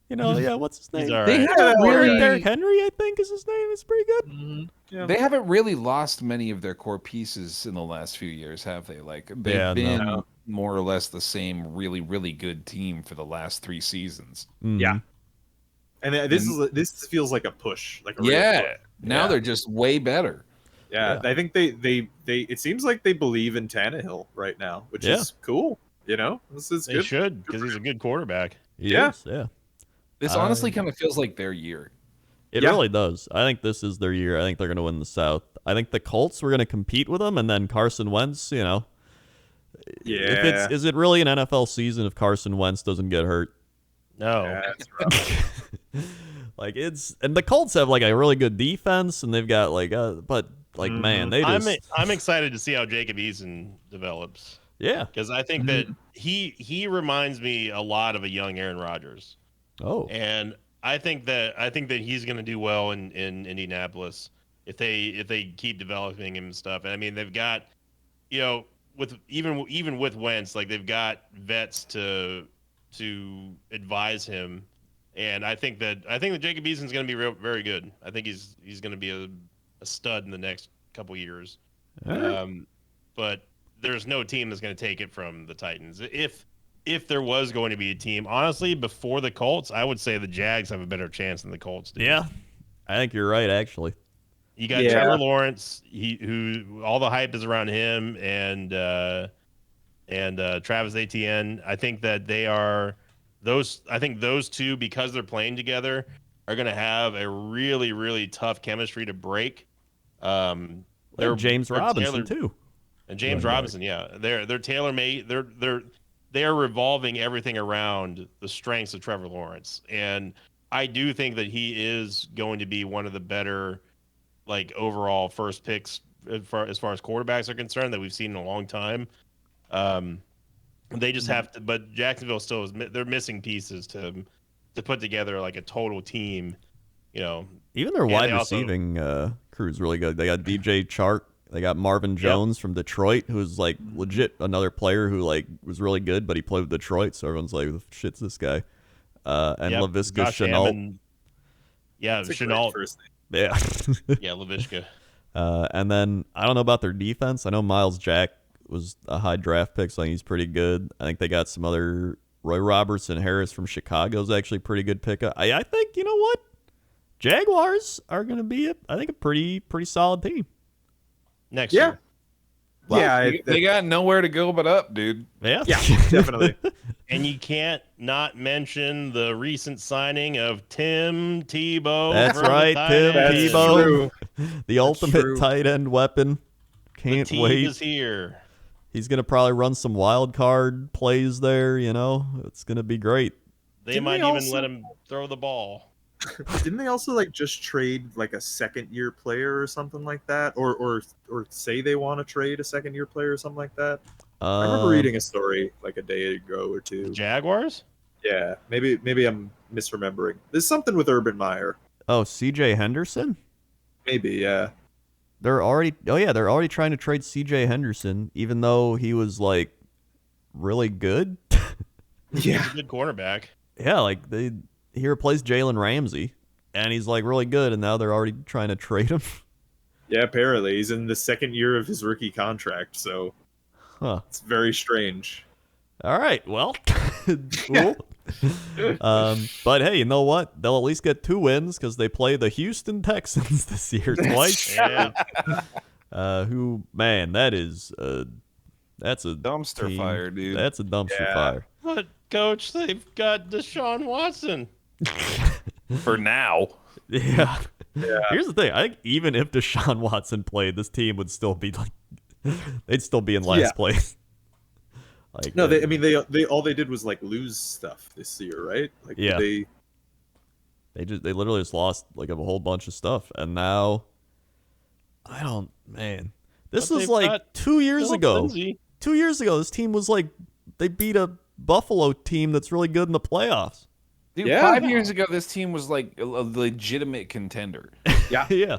C: You know, yeah, what's his name?
A: He's all
B: They
A: right.
B: haven't really,
C: Derrick Henry, I think, is his name. It's pretty good.
D: Yeah.
B: they haven't really lost many of their core pieces in the last few years, have they? Like they've
C: Yeah,
B: been
D: no.
B: more or less the same really, really good team for the last 3 seasons.
C: Mhm.
D: Yeah. And this feels like a push, like a real
B: Yeah.
D: push.
B: Now
C: Yeah.
B: they're just way better.
D: Yeah, I think they it seems like they believe in Tannehill right now, which
C: Yeah.
D: is cool. You know, this is
A: They
D: good.
A: should, because he's a good quarterback.
C: He
D: Yeah.
C: is, yeah.
B: This honestly kind of feels like their year.
C: It
D: Yeah.
C: really does. I think this is their year. I think they're going to win the South. I think the Colts were going to compete with them, and then Carson Wentz, you know.
D: Yeah,
C: Is it really an NFL season if Carson Wentz doesn't get hurt?
A: No.
D: Yeah, that's rough.
C: Like and the Colts have like a really good defense, and they've got like but like man, they just
A: I'm excited to see how Jacob Eason develops,
C: yeah.
A: because I think that he reminds me a lot of a young Aaron Rodgers,
C: Oh,
A: and I think that he's going to do well in Indianapolis if they keep developing him and stuff. And I mean, they've got, you know, with even with Wentz, like they've got vets to advise him. And I think that Jacob Eason's going to be very good. I think he's going to be a stud in the next couple years.
C: all right.
A: But there's no team that's going to take it from the Titans. If there was going to be a team, honestly, before the Colts, I would say the Jags have a better chance than the Colts do.
C: Yeah, I think you're right. Actually,
A: You got Trevor Lawrence, who all the hype is around him, and Travis Etienne. I think that they are those. I think those two, because they're playing together, are going to have a really, really tough chemistry to break.
C: they're James Robinson too,
A: and James Robinson. Yeah, they're tailor made. They're revolving everything around the strengths of Trevor Lawrence, and I do think that he is going to be one of the better, like, overall first picks as far as quarterbacks are concerned that we've seen in a long time. They just have to, but Jacksonville still they're missing pieces to put together like a total team. You know,
C: even their
A: And
C: wide
A: they also-
C: receiving crew is really good. They got DJ Chark. They got Marvin Jones from Detroit, who's like legit another player who like was really good, but he played with Detroit, so everyone's like, "Who the shit's this guy?" And Laviska
A: Josh
C: Shenault.
A: Hammond. Yeah,
D: It's a great
A: Chenault.
D: first name.
C: Yeah.
A: Yeah, Laviska.
C: And then I don't know about their defense. I know Miles Jack was a high draft pick, so I think he's pretty good. I think they got some other Roy Robertson Harris from Chicago is actually a pretty good pickup. I think, you know what? Jaguars are going to be a pretty solid team.
A: Next
D: Yeah.
A: year.
D: Yeah,
B: They got nowhere to go but up, dude.
C: Yeah.
D: yeah, definitely.
A: And you can't not mention the recent signing of Tim Tebow.
C: That's
A: from the
C: right, Tim
A: Titans.
C: Tebow.
D: True.
C: The ultimate
D: true.
C: tight end weapon.
A: The
C: Can't
A: team
C: wait.
A: is here.
C: He's going to probably run some wild card plays there, you know. It's going to be great.
A: They
D: Didn't
A: might
D: they
A: even
D: also-
A: let him throw the ball.
D: Didn't they also like just trade like a second-year player or something like that, or say they want to trade a second-year player or something like that? I remember reading a story like a day ago or
A: The
D: two.
A: Jaguars?
D: Yeah, maybe I'm misremembering. There's something with Urban Meyer.
C: Oh, CJ Henderson?
D: Maybe, yeah.
C: They're already trying to trade CJ Henderson, even though he was like really good.
D: Yeah.
A: He's a good cornerback.
C: Yeah, like he replaced Jalen Ramsey, and he's like really good, and now they're already trying to trade him.
D: Yeah, apparently he's in the second year of his rookie contract, so
C: Huh.
D: it's very strange.
C: All right, well, cool. But hey, you know what? They'll at least get 2 wins because they play the Houston Texans this year twice.
A: Yeah.
C: Who, man, that's a
B: Dumpster
C: team.
B: fire, dude.
C: That's a dumpster
D: Yeah.
C: fire.
A: But coach, they've got Deshaun Watson
B: For now.
C: Yeah. Here's the thing. I think even if Deshaun Watson played, this team would still be like, they'd still be in last place. Like,
D: No, they all they did was like lose stuff this year, right? Like
C: Yeah.
D: they
C: they literally just lost like a whole bunch of stuff, and now this
A: But
C: was
A: they've
C: like
A: got
C: 2 years
A: Phillip
C: ago.
A: Lindsay.
C: 2 years ago, this team was like they beat a Buffalo team that's really good in the playoffs.
B: Dude,
D: Yeah.
B: 5 years ago, this team was like a legitimate contender.
D: yeah.
C: Yeah.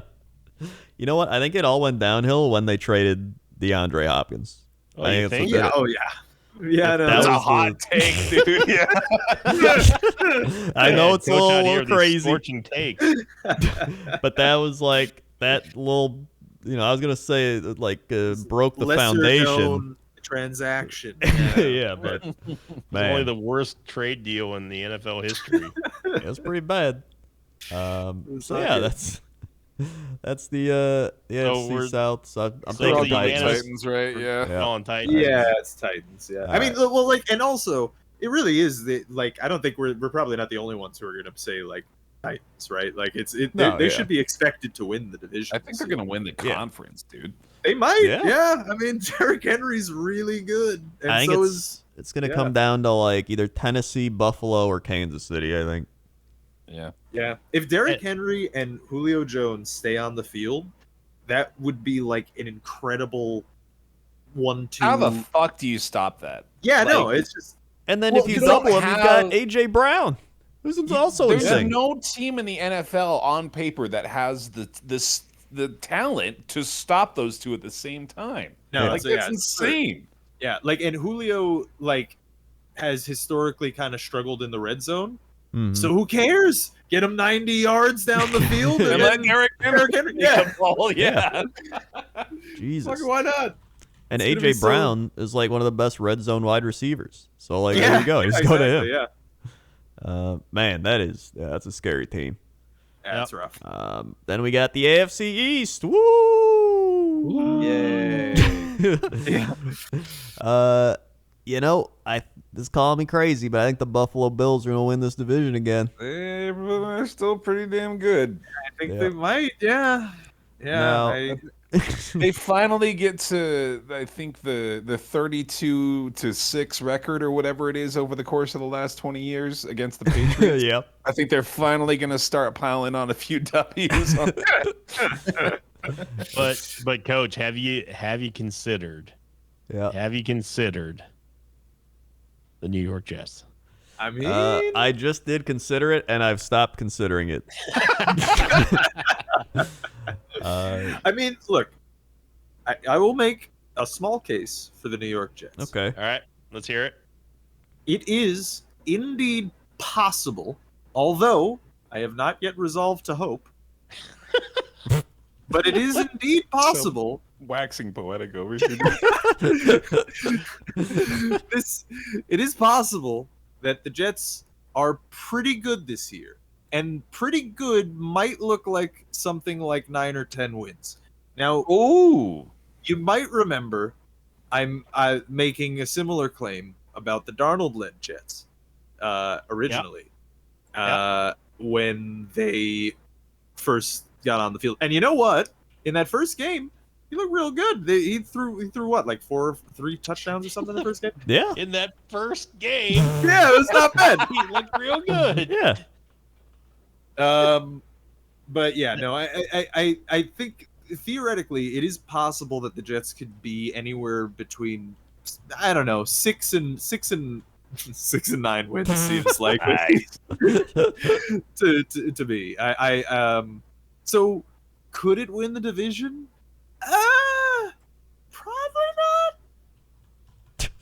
C: You know what? I think it all went downhill when they traded DeAndre Hopkins.
A: Oh,
C: I
A: you
C: it's a
A: think?
C: bit-
D: Yeah, oh yeah. Yeah, no,
C: That
B: That's a
C: was
B: hot take, dude. Yeah.
C: I know
A: Man,
C: it's a
A: Coach out
C: little
A: here with these
C: crazy,
A: Scorching takes.
C: but that was like that little. I was gonna say like broke the
D: lesser
C: foundation.
D: known transaction.
C: Yeah, but
A: It's
C: man,
A: only the worst trade deal in the NFL history.
C: it's pretty bad.
D: was
C: So
D: not
C: yeah,
D: good.
C: that's the AFC
A: we're-
C: South. So I'm
A: so
C: taking
A: the
C: Titans.
A: Titans,
B: right? Yeah.
C: Yeah.
A: Calling Titans.
D: Yeah, it's Titans. Yeah, I mean, well, like, and also, it really is like I don't think we're probably not the only ones who are gonna say like Titans, right? Like
C: No,
D: they
C: yeah.
D: should be expected to win the division.
B: I think they're gonna win the
C: Yeah.
B: conference, dude.
D: They might.
C: Yeah.
D: Yeah. I mean, Derrick Henry's really good, and
C: I think
D: so
C: it's
D: is
C: it's gonna
D: yeah.
C: come down to like either Tennessee, Buffalo, or Kansas City. I think.
B: Yeah.
D: yeah. If Derrick Henry and Julio Jones stay on the field, that would be like an incredible 1-2.
B: How the fuck do you stop that?
D: Yeah, no,
B: like-
D: it's just
C: And then
B: Well,
C: if you
B: you don't
C: double him, you've
B: have-
C: got AJ Brown, who's also
B: There's
C: insane.
B: no team in the NFL on paper that has the talent to stop those two at the same time.
D: no,
B: Like
D: so,
B: that's
D: yeah,
B: insane.
D: Yeah, like, and Julio like has historically kind of struggled in the red zone.
C: Mhm.
D: So who cares? Get him 90 yards down the field
B: And
D: and
B: let
D: then
B: Derrick Henry
D: Henry-
B: take
D: yeah.
B: the ball. Yeah.
C: Jesus.
D: Fuck, why not?
C: And
D: It's gonna be
C: AJ
D: so-
C: Brown is like one of the best red zone wide receivers. So like
D: Yeah,
C: there you go. Just go to him.
D: Yeah,
C: Man, that's a scary team.
D: that's rough.
C: Then we got the AFC East. Woo!
D: Yay.
C: This is calling me crazy, but I think the Buffalo Bills are gonna win this division again.
B: They're still pretty damn good.
D: I think
C: Yeah.
D: they might. Yeah. Yeah.
C: Now-
B: They finally get to, I think, the 32-6 record or whatever it is over the course of the last 20 years against the Patriots.
C: Yep.
B: I think they're finally going to start piling on a few W's. On
A: But coach, have you considered
C: Yeah.
A: the New York Jets?
D: I mean,
C: I just did consider it, and I've stopped considering it.
D: I mean, look, I will make a small case for the New York Jets.
C: Okay.
A: All right, let's hear it.
D: It is indeed possible, although I have not yet resolved to hope. But it is indeed possible.
B: waxing poetic over here.
D: It is possible that the Jets are pretty good this year, and pretty good might look like something like 9 or 10 wins. Now,
B: Ooh.
D: you might remember I'm making a similar claim about the Darnold-led Jets originally when they first got on the field. And you know what? In that first game, he looked real good. He threw what, like 3 touchdowns or something in the first game?
C: Yeah.
A: In that first game,
D: Yeah, it was not bad.
A: he looked real good.
C: Yeah.
D: But yeah, no, I think theoretically it is possible that the Jets could be anywhere between, I don't know, 6 and 9 wins seems like to me. So could it win the division? Probably not.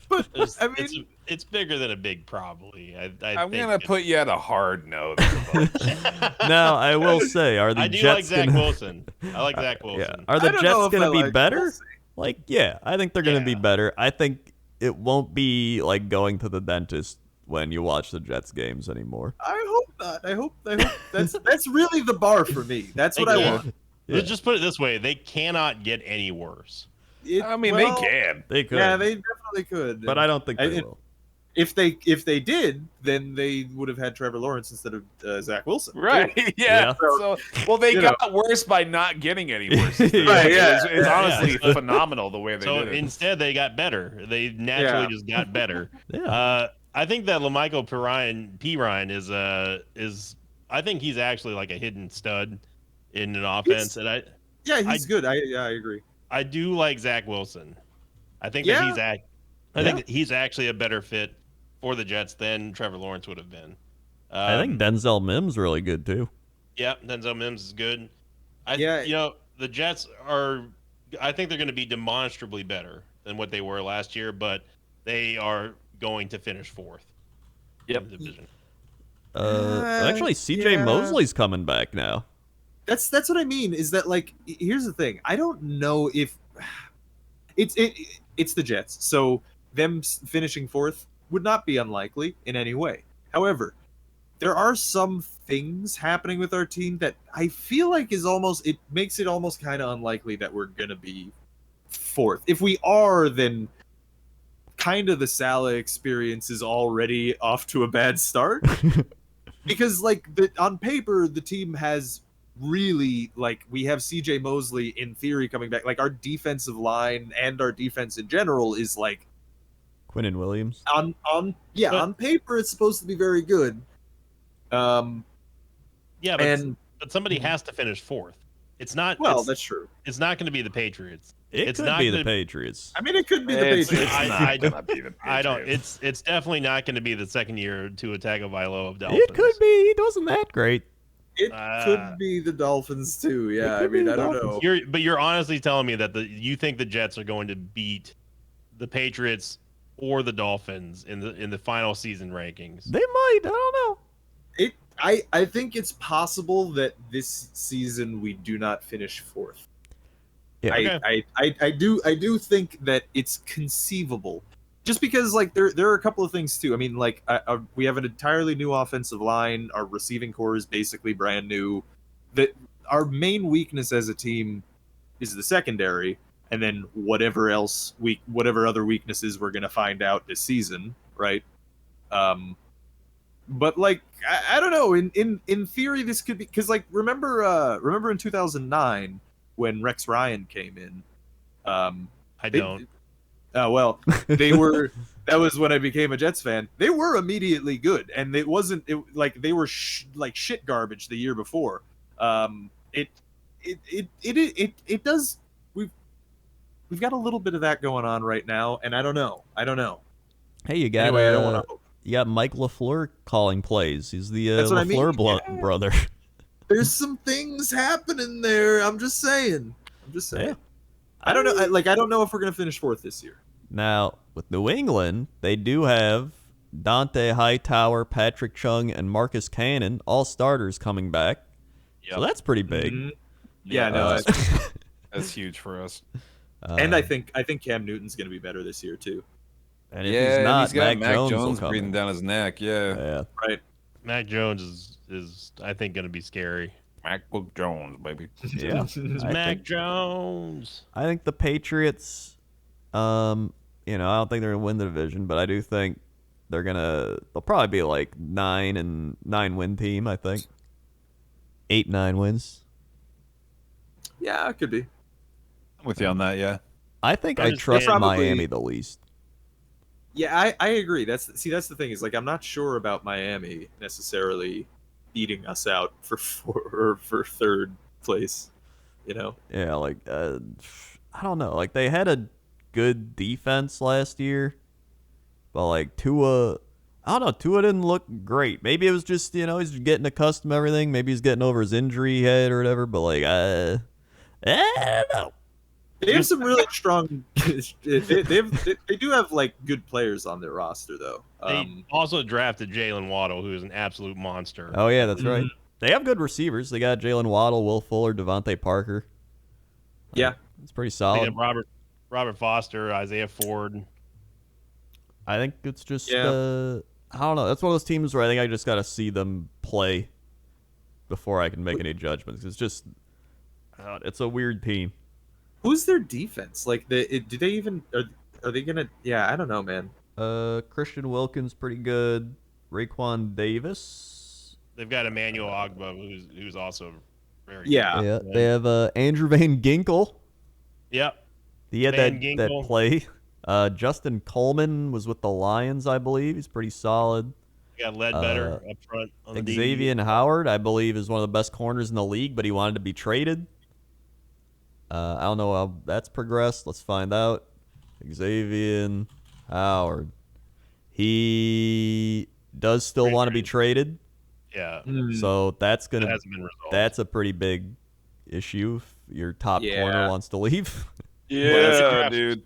D: But I mean,
A: It's bigger than a big probably.
B: I'm
A: think
B: going to put you at a hard no there, bud.
C: Now I will say, are the
A: I do
C: Jets
A: like Zach
C: gonna?
A: Wilson. I like Zach Wilson.
C: Yeah. Are
D: I
C: the
D: don't know
C: Jets
D: if I
C: gonna be
D: like
C: better?
D: Wilson.
C: Like, yeah, I think they're gonna be
A: Yeah.
C: better. I think it won't be like going to the dentist when you watch the Jets games anymore.
D: I hope not. I hope that's really the bar for me. That's what
A: They
D: I
A: can't.
D: want.
A: Let's just put it this way: they cannot get any worse.
B: I mean, they can.
C: They could,
D: Yeah, they definitely could.
C: but I don't think they
D: it-
C: will.
D: if they did, then they would have had Trevor Lawrence instead of Zach Wilson.
B: Right. Yeah. So, well, they got worse by not getting any worse.
D: Right. Yeah.
B: It's honestly phenomenal the way they did it.
A: So instead, they got better. They naturally just got better.
C: Yeah.
A: I think that Lamichael Pirine is I think he's actually like a hidden stud in an offense, and
D: he's good. I agree.
A: I do like Zach Wilson. I think that he's actually a better fit for the Jets than Trevor Lawrence would have been.
C: I think Denzel Mims really good too.
A: Yeah, Denzel Mims is good. The Jets are. I think they're going to be demonstrably better than what they were last year, but they are going to finish fourth. In the division.
C: Actually, CJ Mosley's coming back now.
D: That's what I mean. Is that like? Here's the thing. I don't know if it's the Jets, so them finishing fourth would not be unlikely in any way. However, there are some things happening with our team that I feel like it makes it almost kind of unlikely that we're gonna be fourth. If we are, then kind of the Salah experience is already off to a bad start. Because on paper, the team has really, we have CJ Mosley in theory coming back. Like, our defensive line and our defense in general is like
C: Quinnen Williams.
D: On paper it's supposed to be very good.
A: But somebody has to finish fourth. It's not.
D: Well, that's true.
A: It's not going to be the Patriots.
C: It could be the Patriots.
D: I mean, it could be the Patriots.
A: I don't. It's definitely not going to be the second year to Tagovailoa of Dolphins.
C: It could be. He wasn't that great.
D: It could be the Dolphins too. Yeah, I mean, I don't know.
A: You're honestly telling me that you think the Jets are going to beat the Patriots or the Dolphins in the final season rankings?
C: They might. I don't know.
D: I think it's possible that this season we do not finish fourth.
C: Yeah.
D: I do think that it's conceivable, just because there are a couple of things too. I mean, we have an entirely new offensive line. Our receiving core is basically brand new. That our main weakness as a team is the secondary, and then whatever other weaknesses we're gonna find out this season, right? But I don't know. In theory, this could be because remember in 2009 when Rex Ryan came in.
A: I don't.
D: Well, they were. That was when I became a Jets fan. They were immediately good, and it wasn't they were shit garbage the year before. It does. We've got a little bit of that going on right now, and I don't know.
C: Hey, you got
D: anyway, I don't want to.
C: You got Mike LaFleur calling plays. He's the
D: LaFleur
C: brother.
D: There's some things happening there. I'm just saying.
C: Yeah.
D: I don't know. I don't know if we're gonna finish fourth this year.
C: Now with New England, they do have Dante Hightower, Patrick Chung, and Marcus Cannon, all starters, coming back. Yep. So that's pretty big.
D: Mm-hmm. Yeah,
B: that's huge for us.
D: And I think Cam Newton's gonna be better this year too.
C: And if he's not,
B: he's got
C: Mac
B: Jones breathing down his neck. Yeah.
D: Right.
A: Mac Jones is I think going to be scary.
B: MacBook Jones, baby.
C: Yeah.
A: Jones.
C: I think the Patriots, I don't think they're going to win the division, but I do think they'll probably be 9 win team, I think. 8-9 wins.
D: Yeah, it could be.
B: I'm with you on that, yeah.
C: I think I trust Miami the least.
D: Yeah, I agree. That's the thing is I'm not sure about Miami necessarily beating us out for third place.
C: Yeah, I don't know. They had a good defense last year, but Tua, I don't know. Tua didn't look great. Maybe it was just he's getting accustomed to everything. Maybe he's getting over his injury he had or whatever. But I don't know.
D: They have some really strong. They do have good players on their roster though.
A: They also drafted Jalen Waddle, who is an absolute monster.
C: Oh yeah, that's right. They have good receivers. They got Jalen Waddle, Will Fuller, Devontae Parker.
D: Yeah,
C: it's pretty solid.
A: They have Robert Foster, Isaiah Ford.
C: I think it's just I don't know. That's one of those teams where I think I just got to see them play before I can make any judgments. It's just it's a weird team.
D: Who's their defense? Do they even are they gonna? Yeah, I don't know, man.
C: Christian Wilkins, pretty good. Raekwon Davis.
A: They've got Emmanuel Ogba, who's also very
D: Yeah.
A: good.
C: Yeah, they have Andrew Van Ginkel.
A: Yep.
C: He had
A: Van
C: that
A: Ginkel.
C: play. Justin Coleman was with the Lions, I believe. He's pretty solid.
A: You got Ledbetter up front on the
C: Xavier Howard, I believe, is one of the best corners in the league, but he wanted to be traded. I don't know how that's progressed. Let's find out. Xavier Howard. He does still want to be traded.
A: Yeah.
C: So that's
A: That hasn't been resolved.
C: that's a pretty big issue if your top corner wants to leave.
B: Yeah, dude.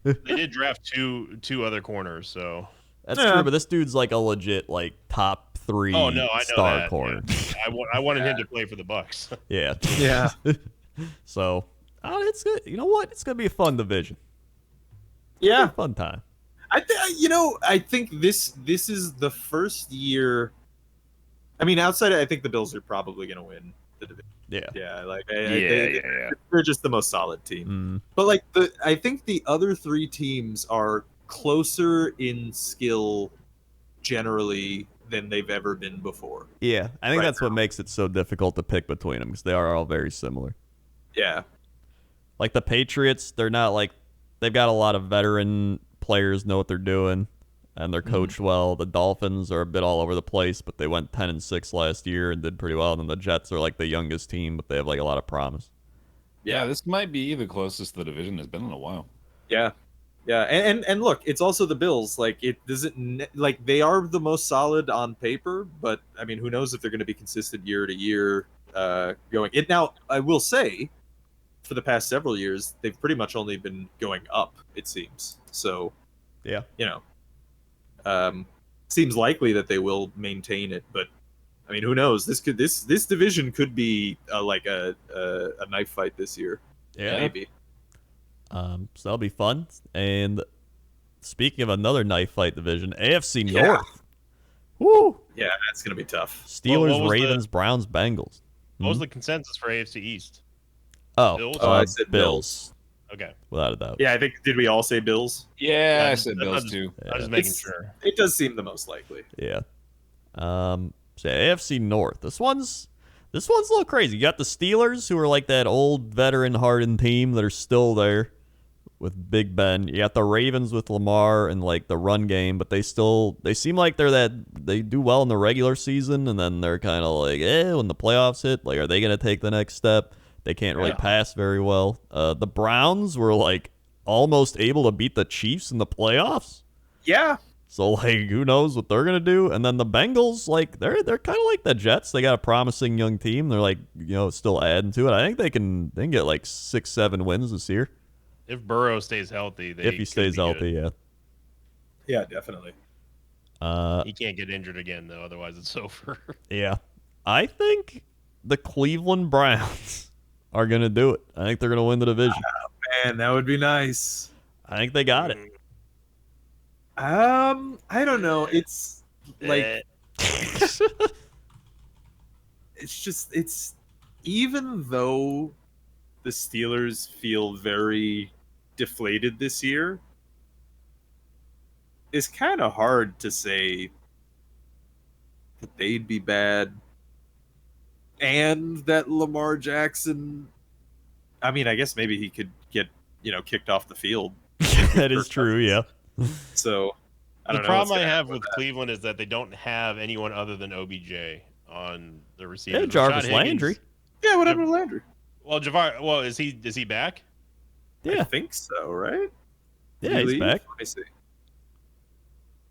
A: They did draft two other corners, so
C: That's true, but this dude's like a legit like top 3
A: I know
C: star
A: that,
C: corner.
A: yeah. I wanted him to play for the Bucks.
C: Yeah.
D: Yeah.
C: So it's good. You know what? It's gonna be a fun division.
D: Yeah.
C: Fun time.
D: I think this is the first year. I mean, outside, I think the Bills are probably going to win the division.
C: Yeah.
D: Yeah, they're just the most solid team. But like I think the other 3 teams are closer in skill generally than they've ever been before.
C: Yeah, I think
D: Right
C: that's what makes it so difficult to pick between them because they are all very similar.
D: Yeah.
C: Like the Patriots, they're not like they've got a lot of veteran players, know what they're doing, and they're coached well. The Dolphins are a bit all over the place, but they went 10-6 last year and did pretty well. And then the Jets are like the youngest team, but they have like a lot of promise.
B: Yeah, this might be the closest the division has been in a while.
D: Yeah. Yeah, and look, it's also the Bills. Like it doesn't like they are the most solid on paper, but I mean, who knows if they're going to be consistent year to year going. It now, I will say, for the past several years, they've pretty much only been going up. It seems so.
C: Yeah,
D: seems likely that they will maintain it, but I mean, who knows? This division could be like a knife fight this year.
C: Yeah.
D: Maybe.
C: So that'll be fun. And speaking of another knife fight division, AFC North. Woo!
D: Yeah, that's gonna be tough.
C: Steelers,
A: what was
C: Ravens, Browns, Bengals.
A: What was the consensus for AFC East?
C: Oh,
A: Bills?
D: I said
C: Bills.
A: Okay.
C: Without a doubt.
D: Yeah, I think did we all say Bills?
B: Yeah, I
A: I'm
B: said Bills too.
A: I'm just making sure.
D: It does seem the most likely.
C: Yeah. So AFC North. This one's a little crazy. You got the Steelers, who are like that old veteran hardened team that are still there with Big Ben. You got the Ravens with Lamar and like the run game, but they seem like they do well in the regular season, and then they're kind of like, when the playoffs hit, like, are they gonna take the next step? They can't really pass very well. The Browns were like almost able to beat the Chiefs in the playoffs.
D: Yeah.
C: So like, who knows what they're gonna do? And then the Bengals, like, they're kind of like the Jets. They got a promising young team. They're like, still adding to it. I think they can get like 6-7 wins this year
A: If Burrow stays healthy,
C: if he stays healthy. Yeah.
D: Yeah, definitely.
A: He can't get injured again though, otherwise it's over.
C: Yeah. I think the Cleveland Browns are gonna do it. I think they're gonna win the division.
D: Man, that would be nice.
C: I think they got it.
D: I don't know. It's like it's even though the Steelers feel very deflated this year, it's kind of hard to say that they'd be bad and that Lamar Jackson, I mean, I guess maybe he could get, kicked off the field.
C: That is true, yeah.
D: So I
A: The
D: don't know.
A: problem I have with Cleveland is that they don't have anyone other than OBJ on the receiver.
C: Yeah, Jarvis Landry.
D: Yeah, what happened to Landry?
A: Well, is he back?
C: Yeah.
D: I think so, right? Did
C: Yeah,
D: he
C: he's
D: leave?
C: back.
D: Let me see.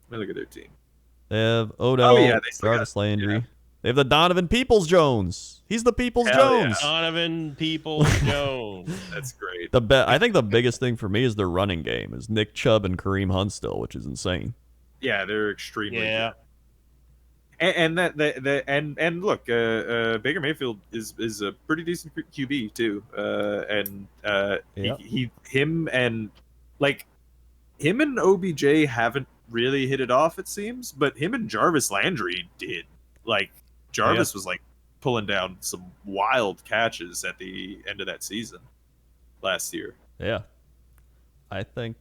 D: Let me look at their team.
C: They have Odell,
D: they still
C: Jarvis
D: got-
C: Landry.
D: yeah.
C: They have the Donovan Peoples-Jones. He's the Peoples
D: Hell
C: Jones.
A: Donovan Peoples-Jones.
D: That's great.
C: I think the biggest thing for me is their running game is Nick Chubb and Kareem Hunt still, which is insane.
D: Yeah, they're extremely
A: Yeah.
D: good. And look, Baker Mayfield is a pretty decent QB too. Him and OBJ haven't really hit it off, it seems, but him and Jarvis Landry did. Like Jarvis was like pulling down some wild catches at the end of that season last year.
C: Yeah. I think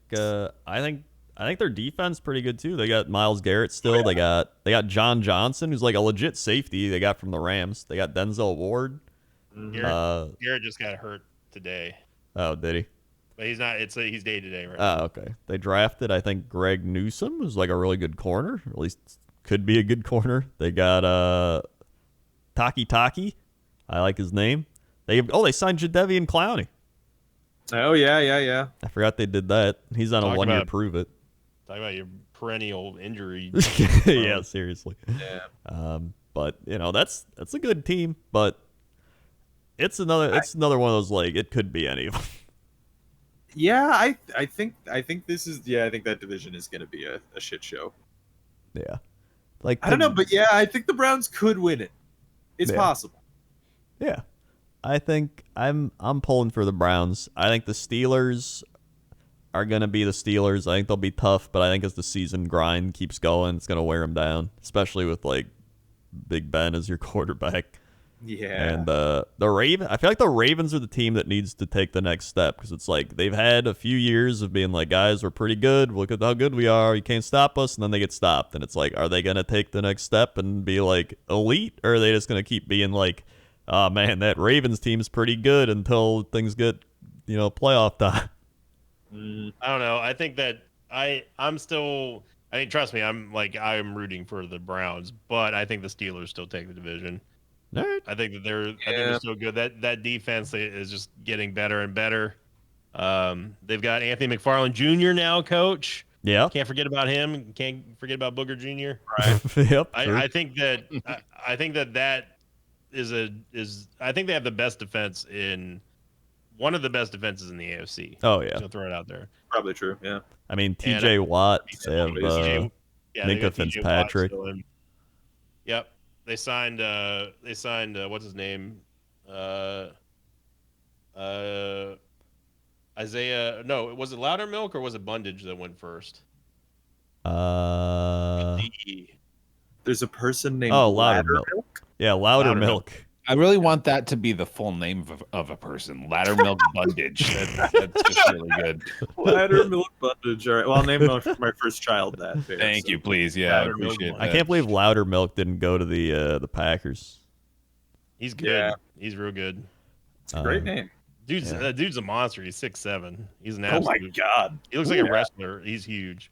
C: I think their defense pretty good too. They got Myles Garrett still. They got John Johnson, who's like a legit safety. They got from the Rams. They got Denzel Ward.
A: Garrett just got hurt today.
C: Oh, did he?
A: But he's not. He's day to day right
C: Oh,
A: now.
C: okay. They drafted, I think, Greg Newsome, who's like a really good corner, or at least could be a good corner. They got Taki. I like his name. They signed Jadeveon Clowney.
D: Oh yeah.
C: I forgot they did that. He's on a
A: Talk
C: 1-year
A: about-
C: prove it.
A: Talk about your perennial injury.
C: Yeah, seriously.
D: Yeah.
C: But that's a good team, but it's another one of those like it could be any of them.
D: Yeah, I think this is I think that division is going to be a shit show.
C: Yeah. Like
D: I don't know, but yeah, I think the Browns could win it. It's possible.
C: Yeah. I think I'm pulling for the Browns. I think the Steelers are going to be the Steelers. I think they'll be tough, but I think as the season grind keeps going, it's going to wear them down, especially with like Big Ben as your quarterback.
D: Yeah.
C: And the Ravens, I feel like the Ravens are the team that needs to take the next step because it's like they've had a few years of being like, guys, we're pretty good. Look at how good we are. You can't stop us. And then they get stopped. And it's like, are they going to take the next step and be like elite? Or are they just going to keep being like, oh, man, that Ravens team's pretty good until things get, playoff time?
A: I don't know. I think that I'm still. I mean, trust me. I'm rooting for the Browns, but I think the Steelers still take the division.
C: Right.
A: I think that they're still good. That defense is just getting better and better. They've got Anthony McFarland Jr. now, coach.
C: Yeah.
A: Can't forget about him. Can't forget about Booger Jr.
D: Right.
C: Yep.
A: I think that I think they have the best defense one of the best defenses in the AFC.
C: Oh yeah.
A: So throw it out there.
D: Probably true. Yeah.
C: I mean, T.J. Watt. They have
A: TJ they
C: Minka
A: got TJ Watt
C: Fitzpatrick.
A: still in. Yep. They signed what's his name? Isaiah. No, was it Loudermilk or was it Bundage that went first?
D: There's a person named
C: Loudermilk. Yeah, Loudermilk.
B: I really want that to be the full name of a person. Loudermilk Bundage. That's just really good.
D: Loudermilk Bundage. All right. Well, I'll name my first child that.
B: Thank you, please. Yeah, I appreciate that.
C: I can't believe Loudermilk didn't go to the Packers.
A: He's good.
D: Yeah.
A: He's real good.
D: It's a great name.
A: Dude's a monster. He's 6'7". He's an
D: Oh my
A: absolute.
D: god.
A: He looks like a wrestler. He's huge.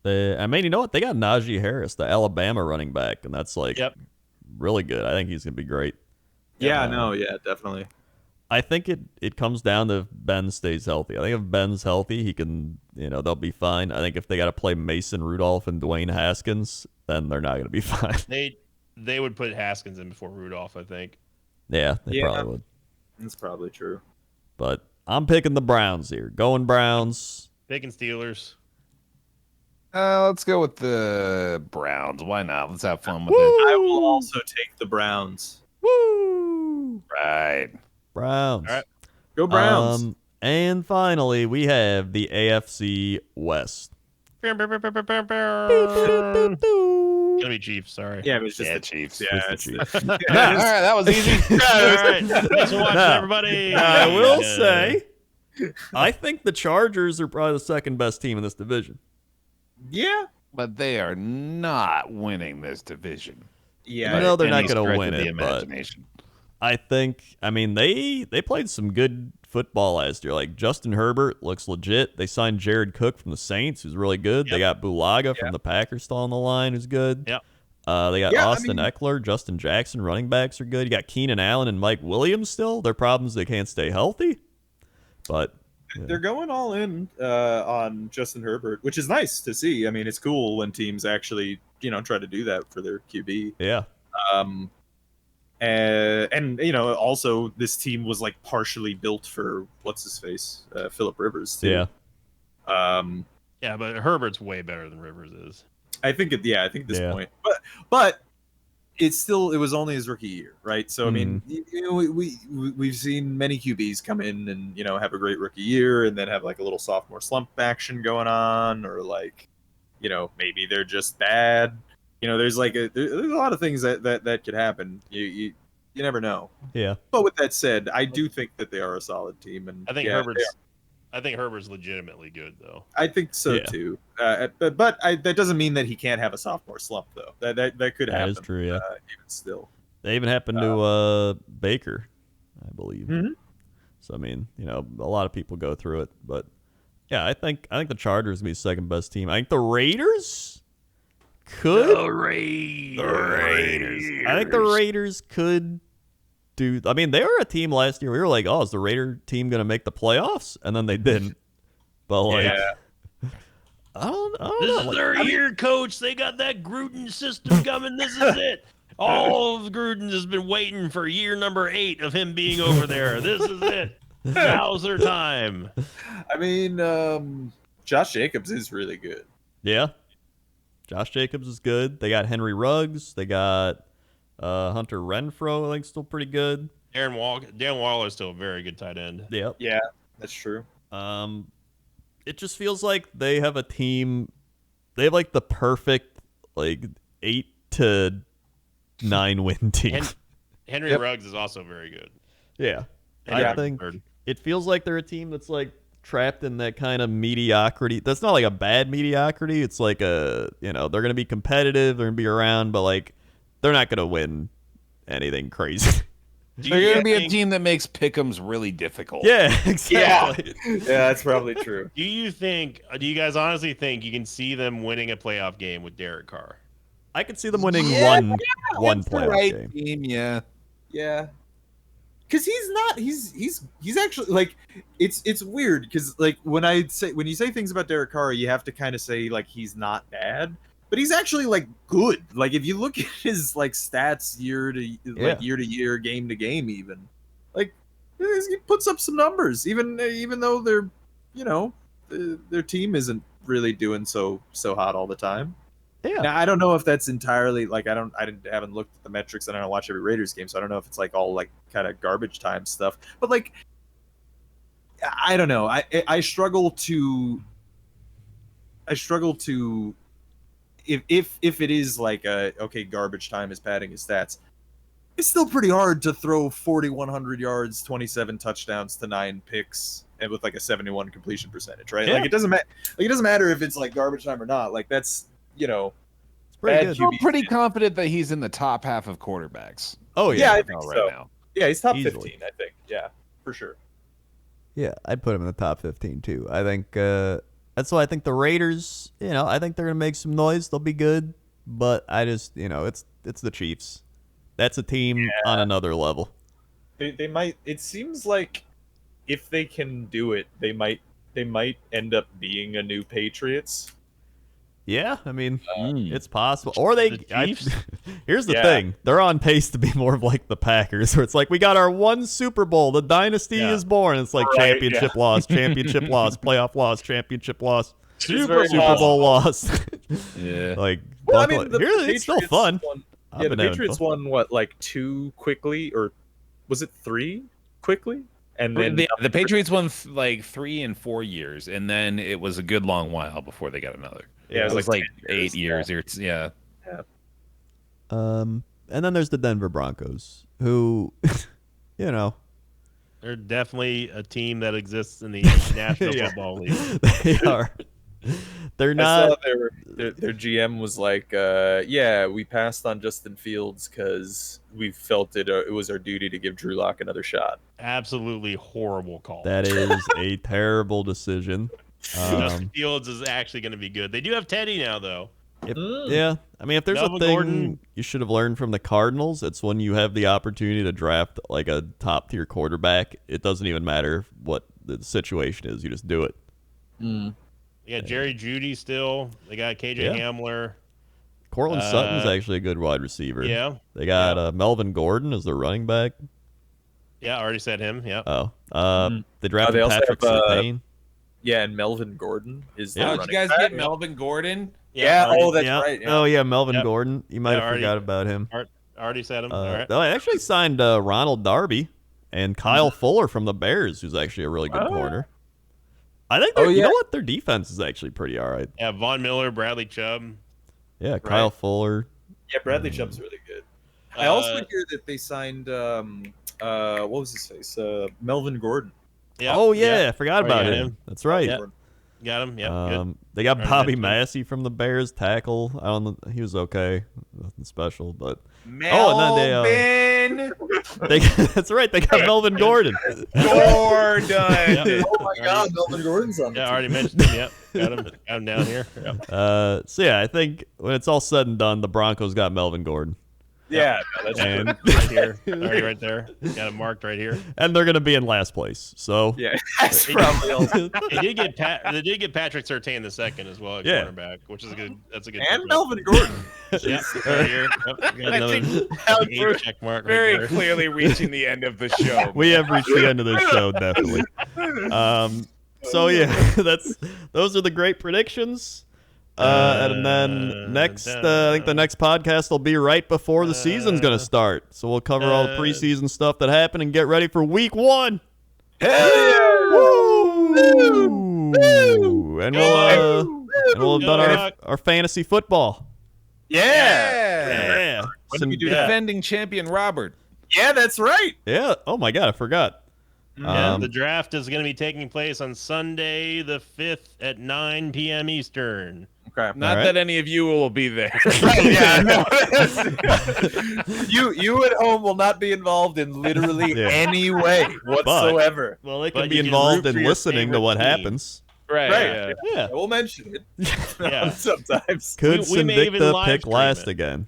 C: I mean, you know what? They got Najee Harris, the Alabama running back, and that's like really good. I think he's gonna be great.
D: Yeah, definitely.
C: I think it comes down to if Ben stays healthy. I think if Ben's healthy, he can, they'll be fine. I think if they got to play Mason Rudolph and Dwayne Haskins, then they're not going to be fine.
A: They would put Haskins in before Rudolph, I think.
C: Yeah, they probably would.
D: That's probably true.
C: But I'm picking the Browns here. Going Browns.
A: Picking Steelers.
B: Let's go with the Browns. Why not? Let's have fun with it.
D: I will also take the Browns.
C: Woo!
B: Right.
C: Browns.
A: All right.
D: Go Browns.
C: And finally, we have the AFC West.
A: Gonna be Chiefs. Sorry.
D: Yeah, it was just the
B: Chiefs.
D: Yeah,
C: Just the
D: it's
C: Chiefs.
B: All right, that was easy.
A: All right. Thanks for watching, everybody.
C: I will say, I think the Chargers are probably the second best team in this division.
D: Yeah.
B: But they are not winning this division.
D: Yeah.
C: I know they're not
B: Any
C: going to
B: stretch
C: win
B: of the
C: it, but
B: imagination.
C: I think, they played some good football last year. Like Justin Herbert looks legit. They signed Jared Cook from the Saints, who's really good. They got Bulaga from the Packers still on the line, who's good.
A: Yep.
C: They got Austin Eckler, Justin Jackson, running backs are good. You got Keenan Allen and Mike Williams still. Their problems, they can't stay healthy. But
D: they're going all in on Justin Herbert, which is nice to see. I mean, it's cool when teams actually, try to do that for their QB.
C: yeah.
D: And also this team was like partially built for what's his face, Phillip Rivers too.
C: Yeah.
A: Yeah, but Herbert's way better than Rivers is.
D: I think at this point, but it was only his rookie year, right? So I mean, we've seen many QBs come in and have a great rookie year and then have like a little sophomore slump action going on, or like maybe they're just bad. There's there's a lot of things that could happen. You never know.
C: Yeah.
D: But with that said, I do think that they are a solid team, and
A: I think Herbert's I think Herbert's legitimately good, though.
D: I think so
C: Yeah.
D: too. But that doesn't mean that he can't have a sophomore slump, though. That could happen.
C: That is true. Yeah.
D: Even still.
C: They even happened to Baker, I believe.
D: Mhm.
C: So I mean, a lot of people go through it, but yeah, I think the Chargers will be second best team. I think the Raiders could.
A: The Raiders.
C: I think the Raiders could do. I mean, they were a team last year. We were like, oh, is the Raider team gonna make the playoffs? And then they didn't. But like, I don't
A: This
C: know.
A: is
C: Like,
A: their year, coach. They got that Gruden system coming. This is it. All of Gruden has been waiting for year number 8 of him being over there. This is it. Now's their time.
D: I mean, Josh Jacobs is really good.
C: yeah, Josh Jacobs is good. They got Henry Ruggs. They got Hunter Renfrow. I think still pretty good.
A: Dan Waller is still a very good tight end.
C: Yep.
D: Yeah, that's true.
C: It just feels like they have a team. They have like the perfect 8 to 9 win team.
A: Henry Ruggs is also very good.
C: Yeah.
A: And
C: I think it feels like they're a team that's like trapped in that kind of mediocrity. That's not like a bad mediocrity. It's like they're going to be competitive, they're going to be around, but like they're not going to win anything crazy.
B: They're going to be a team that makes pick'ems really difficult.
C: Yeah, exactly.
D: Yeah, that's probably true.
A: Do you guys honestly think you can see them winning a playoff game with Derek Carr?
C: I could see them winning one playoff
B: right
C: game.
B: team, yeah.
D: Yeah. Because he's actually like it's weird because like when you say things about Derek Carr, you have to kind of say like he's not bad, but he's actually like good. Like if you look at his like stats year to year, game to game, even like he puts up some numbers, even though they're their team isn't really doing so hot all the time.
C: Yeah.
D: Now I don't know if that's entirely like I haven't looked at the metrics and I don't watch every Raiders game, so I don't know if it's like all like kind of garbage time stuff. But like I don't know. I struggle to if it is like garbage time is padding his stats. It's still pretty hard to throw 4,100 yards, 27 touchdowns to 9 picks, and with like a 71 completion percentage, right?
C: Yeah.
D: Like it doesn't matter if it's like garbage time or not. Like that's
C: It's pretty good.
B: I'm pretty confident that he's in the top half of quarterbacks.
C: Oh yeah.
D: I think so.
B: Right now.
D: Yeah, he's top
C: Easily.
D: 15, I think. Yeah, for sure.
C: Yeah, I'd put him in the top 15 too. I think that's why I think the Raiders, I think they're going to make some noise. They'll be good, but I just, it's the Chiefs. That's a team on another level.
D: They might. It seems like if they can do it, they might end up being a new Patriots.
C: Yeah, I mean, it's possible. Or
A: The Chiefs?
C: Here's the thing. They're on pace to be more of like the Packers, where it's like, we got our one Super Bowl. The dynasty is born. It's like championship loss, championship loss, playoff loss, championship loss, Super Bowl loss.
B: Yeah.
C: Like,
D: Well, I mean,
C: it's still fun.
D: The Patriots won what, like 2 quickly, or was it 3 quickly? And then
B: The Patriots won like 3 and 4 years, and then it was a good long while before they got another.
D: Yeah,
B: it was like
D: 10
B: 8 years. Yeah.
C: And then there's the Denver Broncos, who,
A: They're definitely a team that exists in the National Football League.
C: they are. They're
D: I
C: not.
D: saw their GM was like, we passed on Justin Fields because we felt it was our duty to give Drew Lock another shot.
A: Absolutely horrible call.
C: That is a terrible decision.
A: Justin Fields is actually going to be good. They do have Teddy now, though.
C: Yeah, I mean, if there's
A: Melvin
C: a thing
A: Gordon.
C: you should have learned from the Cardinals, it's when you have the opportunity to draft like a top tier quarterback. It doesn't even matter what the situation is; you just do it.
A: Yeah, Jerry Jeudy still. They got KJ Hamler.
C: Cortland Sutton's actually a good wide receiver.
A: Yeah.
C: They got Melvin Gordon as their running back.
A: Yeah, I already said him. Yeah.
C: They drafted
D: they also
C: Patrick
D: have,
C: Surtain.
D: Yeah, and Melvin Gordon is the
B: Did
D: running
B: you guys
D: back.
B: get Melvin Gordon?
D: Yeah,
A: already,
D: that's right. Yeah.
C: Oh yeah, Melvin
A: Yep.
C: Gordon. You might have
A: already-
C: forgot about him.
A: already said him. All right.
C: They actually signed Ronald Darby and Kyle Fuller from the Bears, who's actually a really good corner. I think you know what? Their defense is actually pretty all right.
A: Yeah, Von Miller, Bradley Chubb.
C: Yeah, Kyle Fuller.
D: Yeah, Bradley Chubb's really good. I also hear that they signed what was his face? Melvin Gordon
A: Yep,
C: Oh yeah,
A: yep.
C: I forgot about him. That's right.
A: Yep. Got him. Yep. Good.
C: They got
A: Already
C: Bobby
A: mentioned him.
C: Massey from the Bears tackle. I don't know, he was okay, nothing special, but
B: Melvin
C: that's right. They got Melvin Gordon.
B: Gordon.
A: Yep.
D: Oh my God, Melvin Gordon's on the
A: Yeah, I
D: team.
A: already mentioned him. Yep. Got him down here. Yep.
C: So yeah, I think when it's all said and done, the Broncos got Melvin Gordon,
D: Yeah, no, that's
C: and
A: Right here. Already right there. Got him marked right here.
C: and they're gonna be in last place. So
D: yeah, that's probably all.
A: They did get Patrick Surtain the second as well at
C: Yeah.
A: cornerback, which is a good. That's a good.
D: And
A: pickup.
D: Melvin Gordon.
A: Yep. Right here. Yep. Got another
B: we're
A: check mark.
B: Very
A: right there.
B: clearly reaching the end of the show.
C: we have reached the end of this show, definitely. So yeah, those are the great predictions. And then next, I think the next podcast will be right before the season's gonna start. So we'll cover all the preseason stuff that happened and get ready for week 1. Woo! And we'll have done our fantasy football.
D: Yeah.
C: Yeah.
D: When do we do
B: Defending champion Robert.
D: Yeah, that's right.
C: Yeah. Oh my God, I forgot.
A: Yeah, the draft is going to be taking place on Sunday the 5th at 9 p.m. Eastern.
D: Okay.
B: Not
C: right.
B: that any of you will be there.
D: Yeah, no. you at home will not be involved in literally
C: Yeah.
D: any way whatsoever.
C: Well, they
A: But
C: can be
A: you can
C: involved
A: root for
C: in
A: your
C: listening to what
A: favorite team.
C: happens.
B: Right.
D: Right.
C: Yeah.
D: We'll mention it
A: Yeah.
D: sometimes.
C: Could
A: We may even
C: Sinvicta
A: live
C: pick
A: stream
C: last
A: it.
C: again?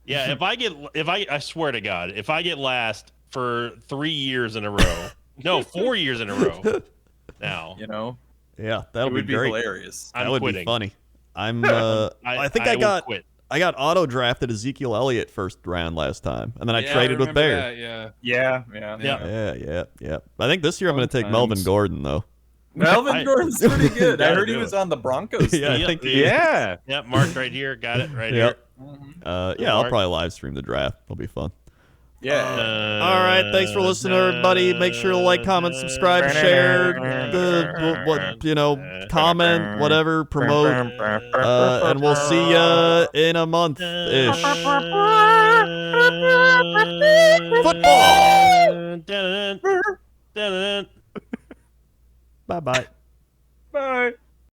A: Yeah, I swear to God, if I get last for 3 years in a row, no, 4 years in a row now,
D: You know,
C: Yeah,
D: it
C: that'll be
D: would be
C: great.
D: hilarious.
A: I'm
C: That would
A: quitting.
C: be funny. I think I
A: will
C: got
A: quit.
C: auto drafted Ezekiel Elliott first round last time, and then I
B: Yeah,
C: traded with
B: remember
C: Bear.
B: that, yeah.
D: Yeah.
A: Yeah.
C: Yeah. I think this year I'm going to take Melvin
B: Sometimes.
C: Gordon though.
D: Melvin Gordon's pretty good. I
A: Gotta
D: heard he
A: do
D: was
A: it.
D: on the Broncos.
C: Yeah, I
A: Yep.
C: think.
B: Yeah.
A: Yep, marked right here. Got it right
C: Yep.
A: here.
C: Yeah, I'll probably live stream the draft. It'll be fun.
D: Yeah.
C: All right, thanks for listening, everybody. Make sure to like, comment, subscribe, share, comment, whatever, promote, and we'll see ya in a month ish. Football.
A: Football.
C: Bye bye.